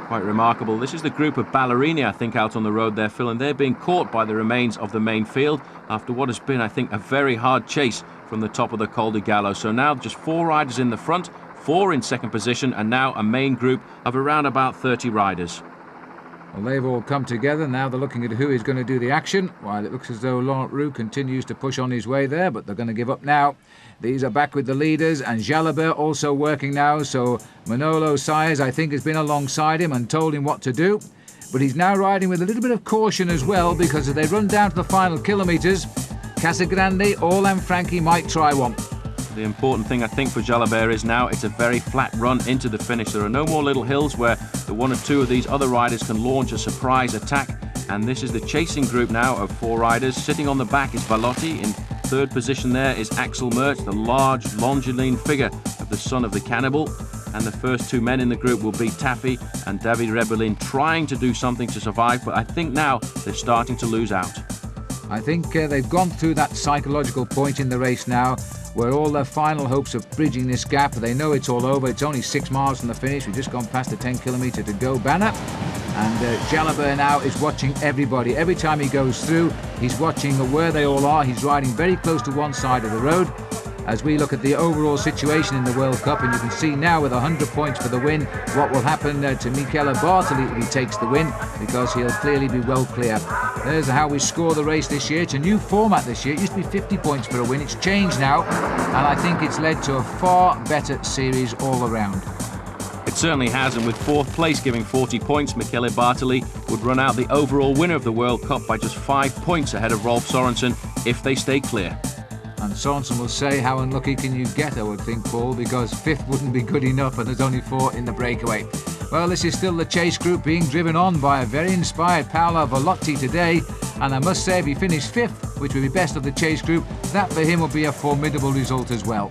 Quite remarkable. This is the group of Ballerini, I think, out on the road there, Phil, and they're being caught by the remains of the main field after what has been, I think, a very hard chase from the top of the Col di Gallo. So now just four riders in the front, four in second position, and now a main group of around about 30 riders. Well, they've all come together. Now they're looking at who is going to do the action, while it looks as though Laurent Roux continues to push on his way there, but they're going to give up now. These are back with the leaders, and Jalabert also working now, so Manolo Sainz, I think, has been alongside him and told him what to do. But he's now riding with a little bit of caution as well, because as they run down to the final kilometres, Casagrande or Lanfranchi might try one. The important thing, I think, for Jalabert is now it's a very flat run into the finish. There are no more little hills where the one or two of these other riders can launch a surprise attack. And this is the chasing group now of four riders. Sitting on the back is Valotti. In third position there is Axel Merckx, the large, longilinear figure of the son of the cannibal. And the first two men in the group will be Taffy and David Rebellin, trying to do something to survive. But I think now they're starting to lose out. I think they've gone through that psychological point in the race now where all their final hopes of bridging this gap, they know it's all over. It's only 6 miles from the finish. We've just gone past the 10-kilometre to go banner. And Jalabert now is watching everybody. Every time he goes through, he's watching where they all are. He's riding very close to one side of the road. As we look at the overall situation in the World Cup, and you can see now with 100 points for the win, what will happen to Michele Bartoli if he takes the win, because he'll clearly be well clear. There's how we score the race this year. It's a new format this year. It used to be 50 points for a win. It's changed now, and I think it's led to a far better series all around. It certainly has, and with fourth place giving 40 points, Michele Bartoli would run out the overall winner of the World Cup by just 5 points ahead of Rolf Sorensen if they stay clear. And Sorensen will say, how unlucky can you get, I would think, Paul, because fifth wouldn't be good enough, and there's only 4 in the breakaway. Well, this is still the chase group being driven on by a very inspired Paolo Valotti today, and I must say, if he finished 5th, which would be best of the chase group, that for him would be a formidable result as well.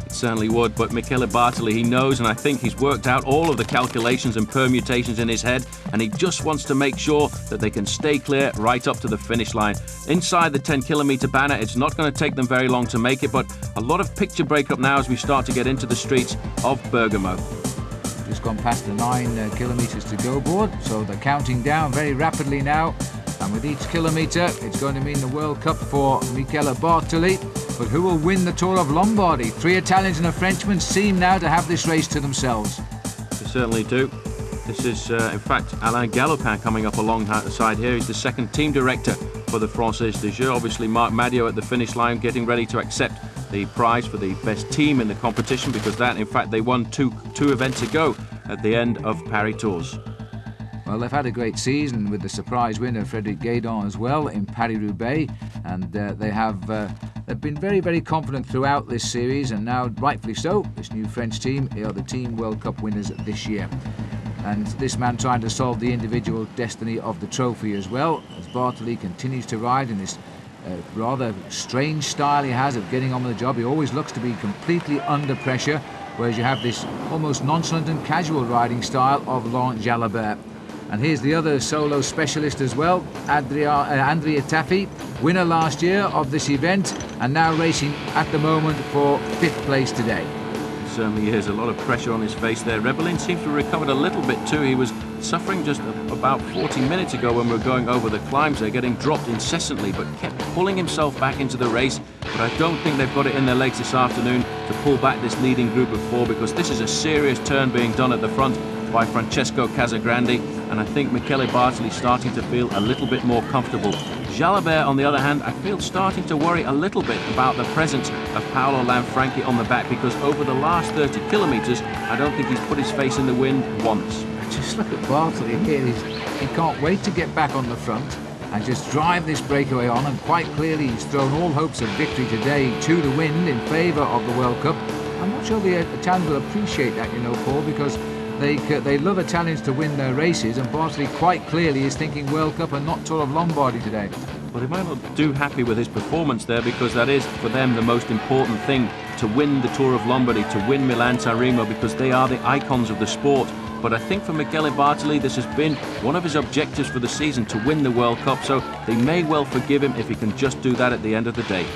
It certainly would, but Michele Bartoli, he knows, and I think he's worked out all of the calculations and permutations in his head, and he just wants to make sure that they can stay clear right up to the finish line. Inside the 10-kilometre banner, it's not going to take them very long to make it, but a lot of picture breakup now as we start to get into the streets of Bergamo. Just gone past the 9 kilometres to go board, so they're counting down very rapidly now, and with each kilometre it's going to mean the World Cup for Michele Bartoli. But who will win the Tour of Lombardy? 3 Italians and a Frenchman seem now to have this race to themselves. They certainly do. This is, in fact, Alain Galopin coming up alongside here. He's the second team director for the Française de Jeu. Obviously, Marc Madiot at the finish line getting ready to accept the prize for the best team in the competition, because that, in fact, they won two events ago at the end of Paris Tours. Well, they've had a great season with the surprise winner Frédéric Guédon as well in Paris-Roubaix, and they've been very, very confident throughout this series, and now, rightfully so, this new French team are the Team World Cup winners this year. And this man trying to solve the individual destiny of the trophy as well, as Bartoli continues to ride in this rather strange style he has of getting on with the job. He always looks to be completely under pressure, whereas you have this almost nonchalant and casual riding style of Laurent Jalabert. And here's the other solo specialist as well, Andrea Taffy, winner last year of this event, and now racing at the moment for 5th place today. Certainly is. A lot of pressure on his face there. Rebellin seems to have recovered a little bit too. He was suffering just about 40 minutes ago when we were going over the climbs there, getting dropped incessantly, but kept pulling himself back into the race. But I don't think they've got it in their legs this afternoon to pull back this leading group of 4, because this is a serious turn being done at the front. by Francesco Casagrande, and I think Michele Bartoli's starting to feel a little bit more comfortable. Jalabert, on the other hand, I feel starting to worry a little bit about the presence of Paolo Lanfranchi on the back, because over the last 30 kilometres, I don't think he's put his face in the wind once. Just look at Bartoli here. He can't wait to get back on the front and just drive this breakaway on, and quite clearly he's thrown all hopes of victory today to the wind in favour of the World Cup. I'm not sure the Italians will appreciate that, you know, Paul, because they love Italians to win their races, and Bartoli quite clearly is thinking World Cup and not Tour of Lombardy today. Well, they might not do happy with his performance there, because that is for them the most important thing, to win the Tour of Lombardy, to win Milan-San Remo, because they are the icons of the sport. But I think for Michele Bartoli, this has been one of his objectives for the season, to win the World Cup, so they may well forgive him if he can just do that at the end of the day.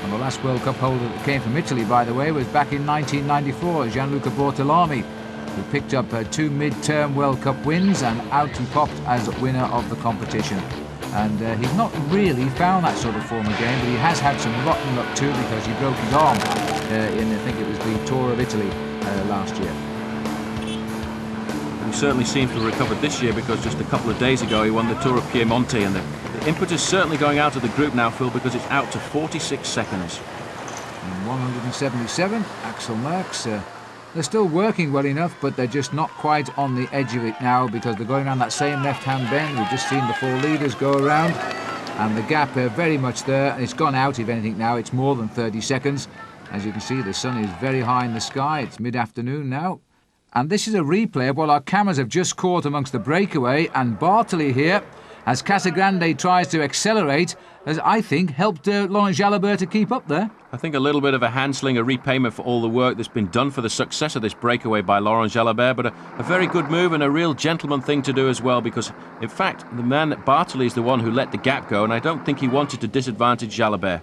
And the last World Cup holder that came from Italy, by the way, was back in 1994, Gianluca Bortolami, who picked up 2 mid-term World Cup wins and out he popped as winner of the competition. And he's not really found that sort of form again, but he has had some rotten luck too, because he broke his arm in, I think it was the Tour of Italy last year. He certainly seems to have recovered this year, because just a couple of days ago he won the Tour of Piemonte, and the impetus certainly going out of the group now, Phil, because it's out to 46 seconds. And 177, Axel Merckx. They're still working well enough, but they're just not quite on the edge of it now, because they're going around that same left-hand bend. We've just seen the 4 leaders go around, and the gap very much there, and it's gone out, if anything now. It's more than 30 seconds. As you can see, the sun is very high in the sky. It's mid-afternoon now. And this is a replay of what our cameras have just caught amongst the breakaway, and Bartoli here, as Casagrande tries to accelerate, has, I think, helped Laurent Jalabert to keep up there. I think a little bit of a handsling, a repayment for all the work that's been done for the success of this breakaway by Laurent Jalabert, but a very good move and a real gentleman thing to do as well, because, in fact, the man Bartoli is the one who let the gap go, and I don't think he wanted to disadvantage Jalabert.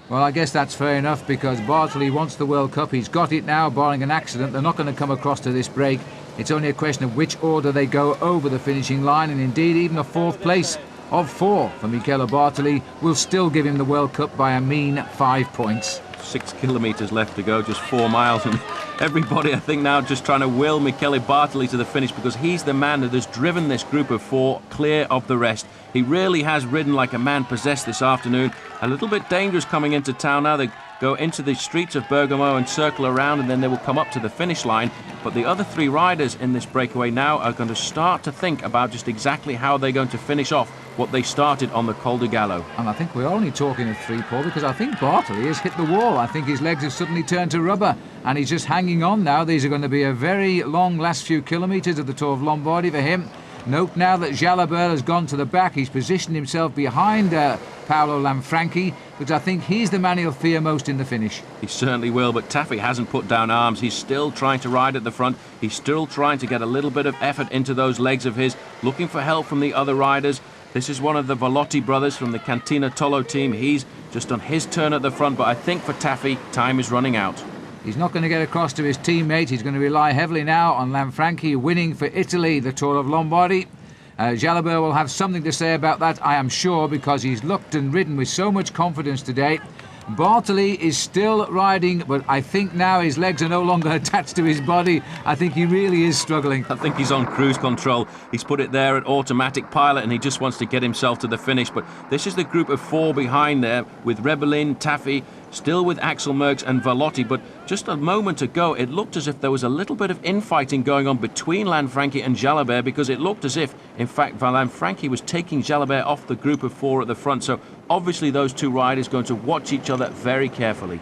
Well, I guess that's fair enough, because Bartoli wants the World Cup. He's got it now, barring an accident. They're not going to come across to this break. It's only a question of which order they go over the finishing line, and indeed even a 4th place of 4 for Michele Bartoli will still give him the World Cup by a mean 5 points. 6 kilometres left to go, just 4 miles, and everybody, I think, now just trying to will Michele Bartoli to the finish, because he's the man that has driven this group of 4 clear of the rest. He really has ridden like a man possessed this afternoon. A little bit dangerous coming into town now. They go into the streets of Bergamo and circle around, and then they will come up to the finish line. But the other 3 riders in this breakaway now are going to start to think about just exactly how they're going to finish off what they started on the Col du Gallo. And I think we're only talking of 3, Paul, because I think Bartoli has hit the wall. I think his legs have suddenly turned to rubber, and he's just hanging on now. These are going to be a very long last few kilometres of the Tour of Lombardy for him. Note now that Jalabert has gone to the back. He's positioned himself behind Paolo Lanfranchi, because I think he's the man he'll fear most in the finish. He certainly will, but Taffy hasn't put down arms. He's still trying to ride at the front. He's still trying to get a little bit of effort into those legs of his, looking for help from the other riders. This is one of the Volotti brothers from the Cantina Tolo team. He's just on his turn at the front, but I think for Taffy, time is running out. He's not going to get across to his teammate. He's going to rely heavily now on Lanfranchi winning for Italy the Tour of Lombardy. Jalabert will have something to say about that, I am sure, because he's looked and ridden with so much confidence today. Bartoli is still riding, but I think now his legs are no longer attached to his body. I think he really is struggling. I think he's on cruise control. He's put it there at automatic pilot, and he just wants to get himself to the finish. But this is the group of 4 behind there, with Rebellin, Taffy, still with Axel Merckx and Volotti. But just a moment ago, it looked as if there was a little bit of infighting going on between Lanfranchi and Jalabert, because it looked as if, in fact, Lanfranchi was taking Jalabert off the group of 4 at the front. So obviously those 2 riders are going to watch each other very carefully.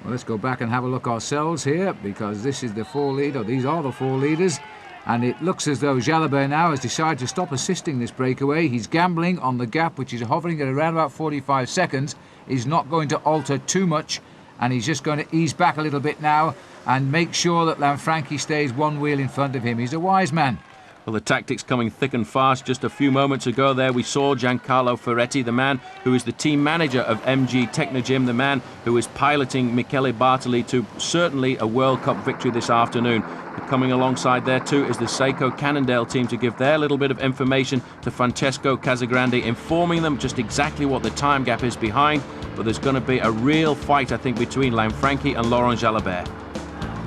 Well, let's go back and have a look ourselves here, because this is the 4 leader. These are the 4 leaders. And it looks as though Jalabert now has decided to stop assisting this breakaway. He's gambling on the gap, which is hovering at around about 45 seconds. He's not going to alter too much, and he's just going to ease back a little bit now and make sure that Lanfranchi stays 1 wheel in front of him. He's a wise man. Well, the tactics coming thick and fast. Just a few moments ago there we saw Giancarlo Ferretti, the man who is the team manager of MG Technogym, the man who is piloting Michele Bartoli to certainly a World Cup victory this afternoon. Coming alongside there too is the Seiko Cannondale team to give their little bit of information to Francesco Casagrande, informing them just exactly what the time gap is behind. But there's going to be a real fight, I think, between Lanfranchi and Laurent Jalabert.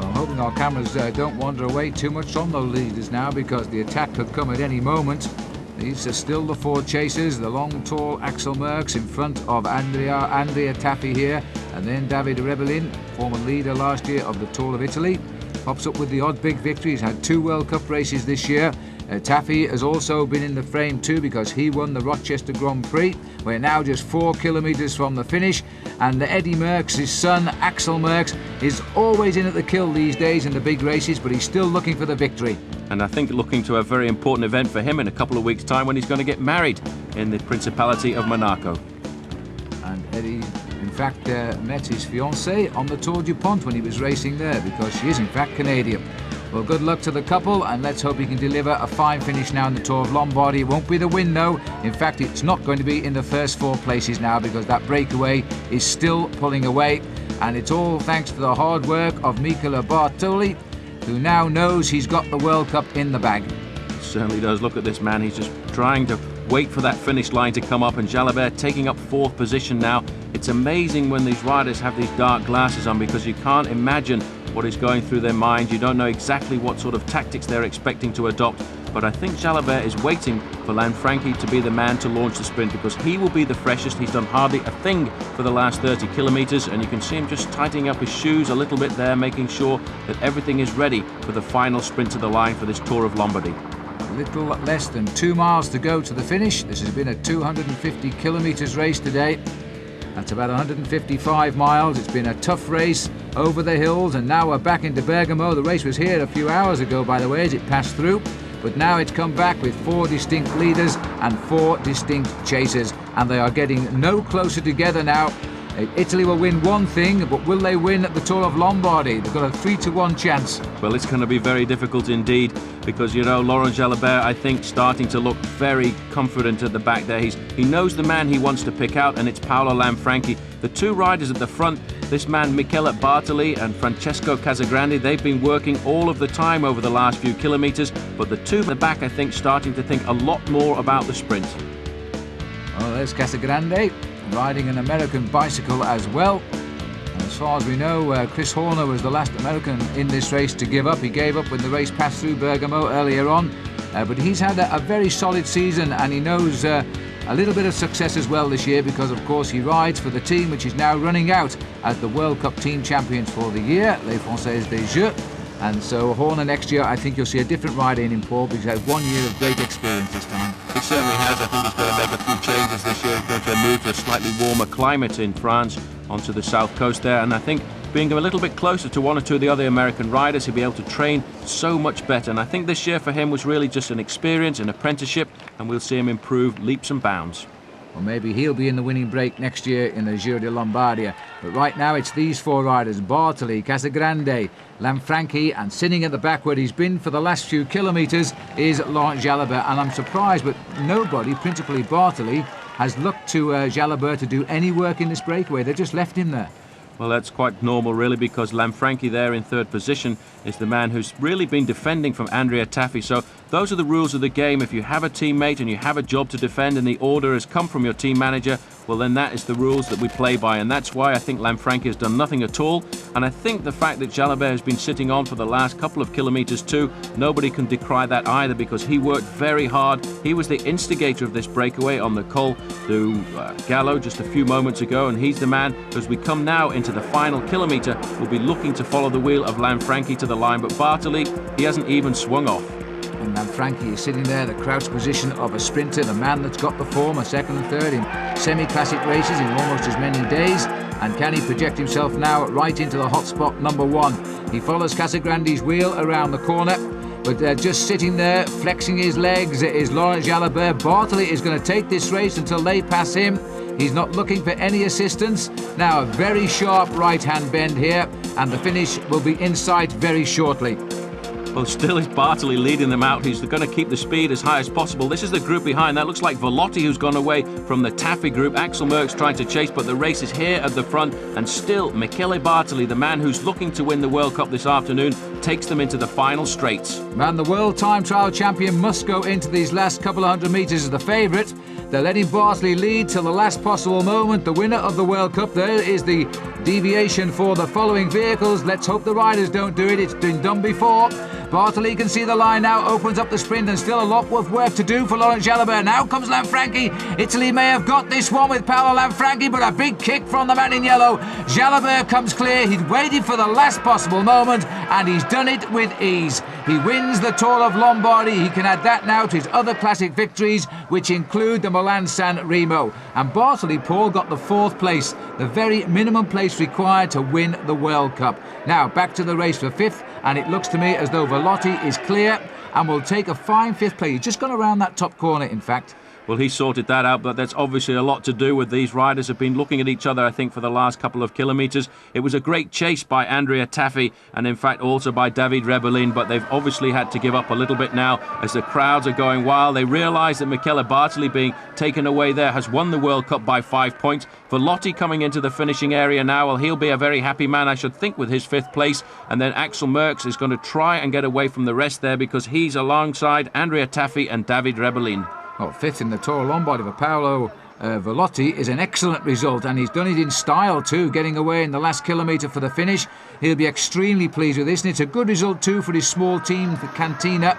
I'm hoping our cameras don't wander away too much from those leaders now, because the attack could come at any moment. These are still the four chasers, the long, tall Axel Merckx in front of Andrea Tafi here, and then David Rebellin, former leader last year of the Tour of Italy, pops up with the odd big victory. He's had 2 World Cup races this year. Tafi has also been in the frame too, because he won the Rochester Grand Prix. We're now just 4 kilometres from the finish, and Eddie Merckx, his son Axel Merckx, is always in at the kill these days in the big races, but he's still looking for the victory. And I think looking to a very important event for him in a couple of weeks' time, when he's going to get married in the Principality of Monaco. And Eddie, in fact, met his fiancée on the Tour du Pont when he was racing there, because she is in fact Canadian. Well, good luck to the couple, and let's hope he can deliver a fine finish now in the Tour of Lombardy. It won't be the win, though. In fact, it's not going to be in the first 4 places now, because that breakaway is still pulling away. And it's all thanks to the hard work of Michele Bartoli, who now knows he's got the World Cup in the bag. He certainly does. Look at this man. He's just trying to wait for that finish line to come up, and Jalabert taking up 4th position now. It's amazing when these riders have these dark glasses on, because you can't imagine what is going through their minds. You don't know exactly what sort of tactics they're expecting to adopt. But I think Jalabert is waiting for Lanfranchi to be the man to launch the sprint, because he will be the freshest. He's done hardly a thing for the last 30 kilometres, and you can see him just tightening up his shoes a little bit there, making sure that everything is ready for the final sprint to the line for this Tour of Lombardy. A little less than 2 miles to go to the finish. This has been a 250 kilometres race today. That's about 155 miles. It's been a tough race over the hills, and now we're back into Bergamo. The race was here a few hours ago, by the way, as it passed through. But now it's come back with 4 distinct leaders and 4 distinct chasers, and they are getting no closer together now. Italy will win one thing, but will they win at the Tour of Lombardy? They've got a 3-to-1 chance. Well, it's going to be very difficult indeed, because, you know, Laurent Jalabert, I think, starting to look very confident at the back there. He knows the man he wants to pick out, and it's Paolo Lanfranchi. The 2 riders at the front, this man Michele Bartoli and Francesco Casagrande, they've been working all of the time over the last few kilometres, but the 2 at the back, I think, starting to think a lot more about the sprint. Well, there's Casagrande, riding an American bicycle as well. As far as we know, Chris Horner was the last American in this race to give up. He gave up when the race passed through Bergamo earlier on. But he's had a very solid season, and he knows a little bit of success as well this year, because of course he rides for the team which is now running out as the World Cup team champions for the year, Les Français des Jeux. And so Horner next year, I think you'll see a different rider in him, Paul, because he has 1 year of great experience this time. He certainly has. I think he's going to make a few changes this year. He's going to move to a slightly warmer climate in France, onto the south coast there. And I think being a little bit closer to 1 or 2 of the other American riders, he'll be able to train so much better. And I think this year for him was really just an experience, an apprenticeship, and we'll see him improve leaps and bounds. Or maybe he'll be in the winning break next year in the Giro di Lombardia. But right now it's these 4 riders, Bartoli, Casagrande, Lanfranchi, and sitting at the back where he's been for the last few kilometres is Laurent Jalabert. And I'm surprised, but nobody, principally Bartoli, has looked to Jalabert to do any work in this breakaway. They've just left him there. Well, that's quite normal, really, because Lanfranchi there in 3rd position is the man who's really been defending from Andrea Tafi. So those are the rules of the game. If you have a teammate and you have a job to defend and the order has come from your team manager, well, then that is the rules that we play by. And that's why I think Lanfranchi has done nothing at all. And I think the fact that Jalabert has been sitting on for the last couple of kilometres too, nobody can decry that either, because he worked very hard. He was the instigator of this breakaway on the Col du Gallo just a few moments ago, and he's the man, as we come now into the final kilometre, will be looking to follow the wheel of Lanfranchi to the line. But Bartoli, he hasn't even swung off. And Lanfranchi is sitting there, the crouched position of a sprinter, the man that's got the form, a 2nd and 3rd in semi-classic races in almost as many days. And can he project himself now right into the hot spot number 1? He follows Casagrande's wheel around the corner, but just sitting there, flexing his legs, is Laurent Jalabert. Bartoli is going to take this race until they pass him. He's not looking for any assistance. Now a very sharp right-hand bend here, and the finish will be in sight very shortly. Well, still is Bartoli leading them out. He's going to keep the speed as high as possible. This is the group behind. That looks like Velotti, who's gone away from the Tafi group. Axel Merckx trying to chase, but the race is here at the front. And still, Michele Bartoli, the man who's looking to win the World Cup this afternoon, takes them into the final straights. Man, the world time trial champion must go into these last couple of 100 metres as the favourite. They're letting Bartoli lead till the last possible moment. The winner of the World Cup there is the Deviation for the following vehicles. Let's hope the riders don't do it. It's been done before. Bartoli can see the line now, opens up the sprint, and still a lot of work to do for Laurent Jalabert. Now comes Lanfranchi. Italy may have got this one with Paolo Lanfranchi, but a big kick from the man in yellow. Jalabert comes clear. He's waited for the last possible moment, and he's done it with ease. He wins the Tour of Lombardy. He can add that now to his other classic victories, which include the Milan-San Remo. And Bartoli, Paul, got the 4th place, the very minimum place required to win the World Cup. Now, back to the race for 5th, and it looks to me as though Velotti is clear and will take a fine 5th place. He's just gone around that top corner, in fact. Well, he sorted that out, but that's obviously a lot to do with these riders have been looking at each other, I think, for the last couple of kilometres. It was a great chase by Andrea Taffi and, in fact, also by David Rebellin, but they've obviously had to give up a little bit now as the crowds are going wild. They realise that Michele Bartoli being taken away there has won the World Cup by 5 points. Velotti coming into the finishing area now, well, he'll be a very happy man, I should think, with his 5th place. And then Axel Merckx is going to try and get away from the rest there because he's alongside Andrea Taffi and David Rebellin. Well, 5th in the Tour of Lombardy for Paolo Velotti is an excellent result, and he's done it in style too, getting away in the last kilometre for the finish. He'll be extremely pleased with this, and it's a good result too for his small team, for Cantina.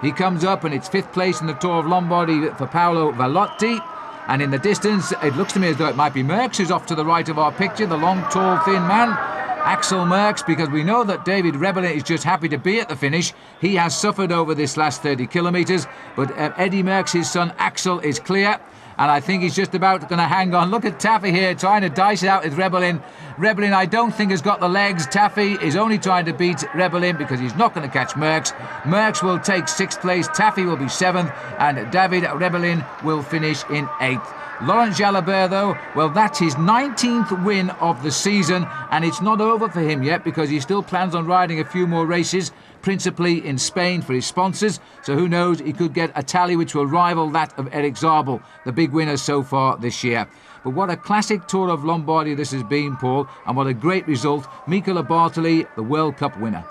He comes up, and it's 5th place in the Tour of Lombardy for Paolo Velotti. And in the distance, it looks to me as though it might be Merckx who's off to the right of our picture, the long, tall, thin man. Axel Merckx, because we know that David Rebellin is just happy to be at the finish. He has suffered over this last 30 kilometres, but Eddie Merckx, his son Axel, is clear, and I think he's just about going to hang on. Look at Taffi here trying to dice it out with Rebellin. Rebellin, I don't think, has got the legs. Taffi is only trying to beat Rebellin because he's not going to catch Merckx. Merckx will take 6th place, Taffi will be 7th, and David Rebellin will finish in 8th. Laurent Jalabert, though, well, that's his 19th win of the season, and it's not over for him yet because he still plans on riding a few more races, principally in Spain for his sponsors. So who knows, he could get a tally which will rival that of Eric Zabel, the big winner so far this year. But what a classic Tour of Lombardy this has been, Paul, and what a great result. Michele Bartoli, the World Cup winner.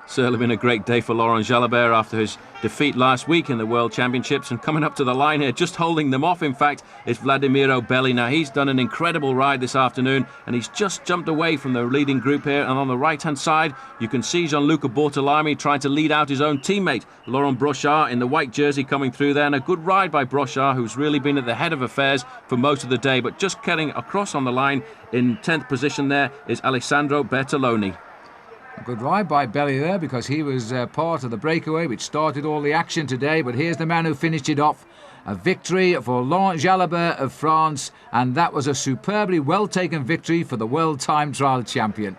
Certainly been a great day for Laurent Jalabert after his defeat last week in the World Championships, and coming up to the line here, just holding them off in fact, is Vladimiro Belli. Now he's done an incredible ride this afternoon and he's just jumped away from the leading group here, and on the right hand side you can see Gianluca Bortolami trying to lead out his own teammate Laurent Brochard in the white jersey coming through there, and a good ride by Brochard, who's really been at the head of affairs for most of the day. But just getting across on the line in 10th position there is Alessandro Bertoloni. A good ride by Belli there because he was part of the breakaway which started all the action today, but here's the man who finished it off. A victory for Laurent Jalabert of France, and that was a superbly well-taken victory for the World Time Trial champion.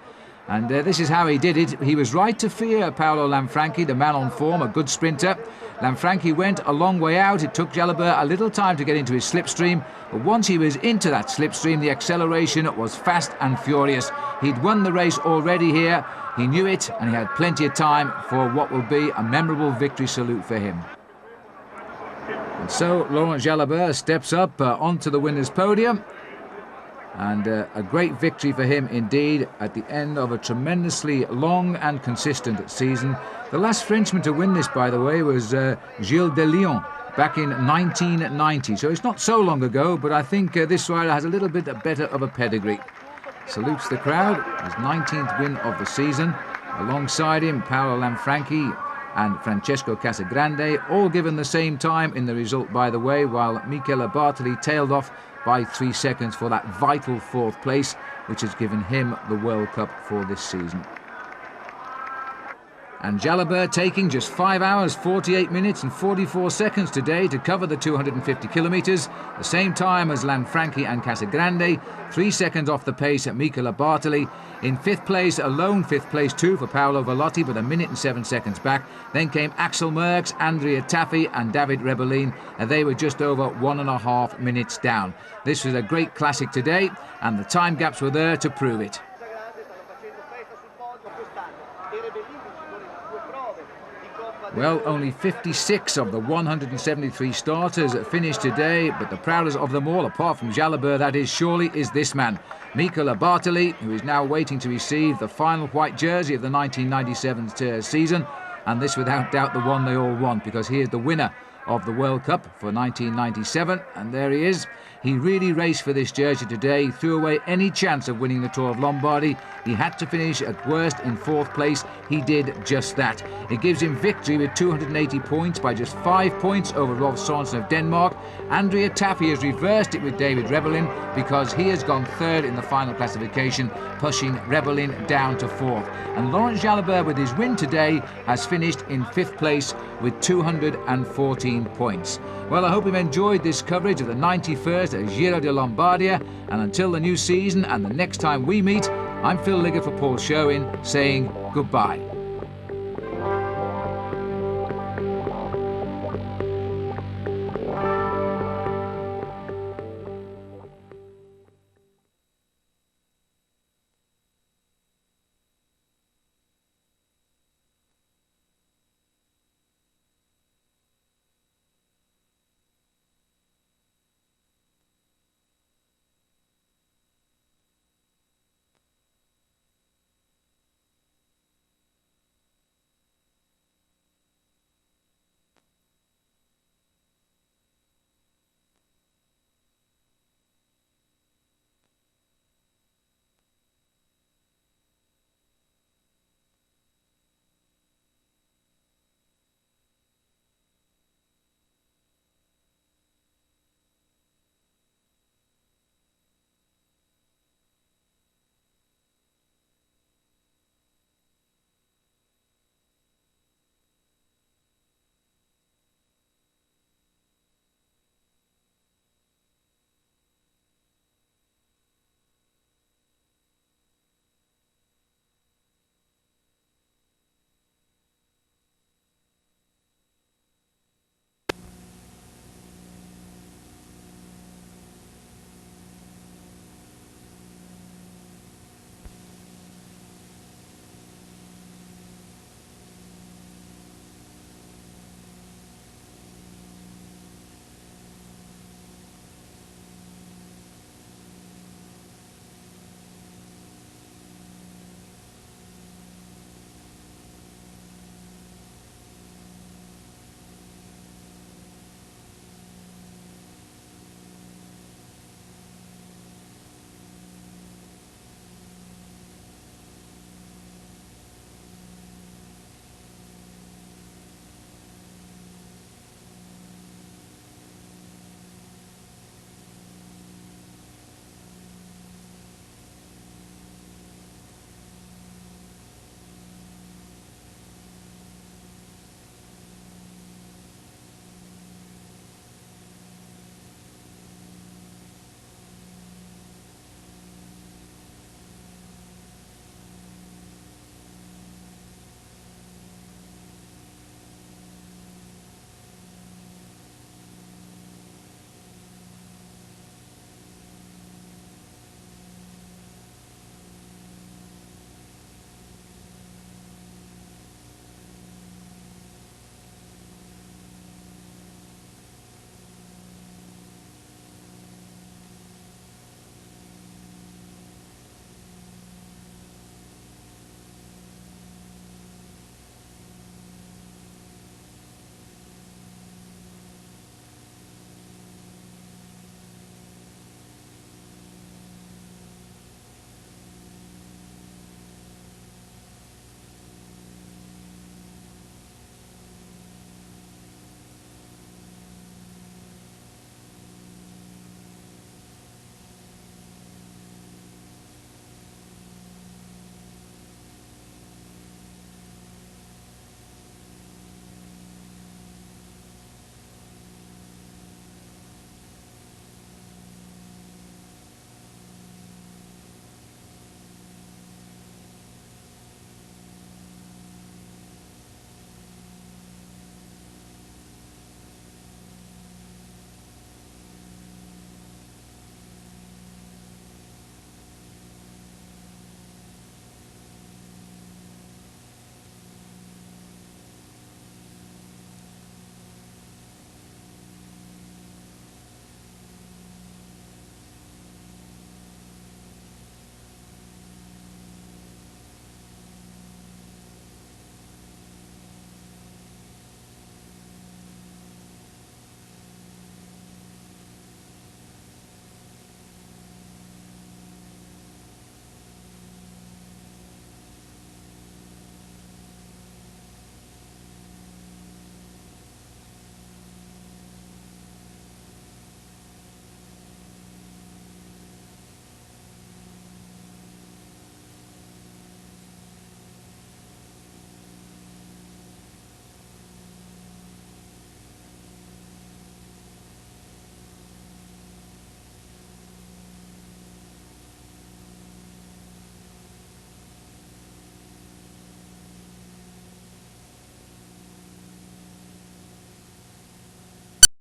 And this is how he did it. He was right to fear Paolo Lanfranchi, the man on form, a good sprinter. Lanfranchi went a long way out. It took Jalabert a little time to get into his slipstream, but once he was into that slipstream, the acceleration was fast and furious. He'd won the race already here. He knew it, and he had plenty of time for what will be a memorable victory salute for him. And so Laurent Jalabert steps up onto the winner's podium, and a great victory for him indeed at the end of a tremendously long and consistent season. The last Frenchman to win this, by the way, was Gilles de Lyon back in 1990, so it's not so long ago, but I think this rider has a little bit better of a pedigree. Salutes the crowd, his 19th win of the season. Alongside him, Paolo Lanfranchi and Francesco Casagrande, all given the same time in the result, by the way, while Michele Bartoli tailed off by 3 seconds for that vital 4th place, which has given him the World Cup for this season. And Jalabert taking just 5 hours, 48 minutes and 44 seconds today to cover the 250 kilometres, the same time as Lanfranchi and Casagrande, 3 seconds off the pace at Michele Bartoli. In 5th place, a lone 5th place too for Paolo Velotti, but 1 minute and 7 seconds back. Then came Axel Merckx, Andrea Taffi and David Rebellin, and they were just over 1.5 minutes down. This was a great classic today, and the time gaps were there to prove it. Well, only 56 of the 173 starters finished today, but the proudest of them all, apart from Jalabert, that is, surely is this man, Michele Bartoli, who is now waiting to receive the final white jersey of the 1997 season, and this without doubt the one they all want, because he is the winner of the World Cup for 1997, and there he is. He really raced for this jersey today, threw away any chance of winning the Tour of Lombardy. He had to finish at worst in 4th place. He did just that. It gives him victory with 280 points by just 5 points over Rolf Sørensen of Denmark. Andrea Tafi has reversed it with David Rebellin because he has gone 3rd in the final classification, pushing Rebellin down to 4th. And Laurent Jalabert, with his win today, has finished in 5th place with 214 points. Well, I hope you've enjoyed this coverage of the 91st Giro di Lombardia, and until the new season and the next time we meet, I'm Phil Liggett for Paul Sherwin saying goodbye.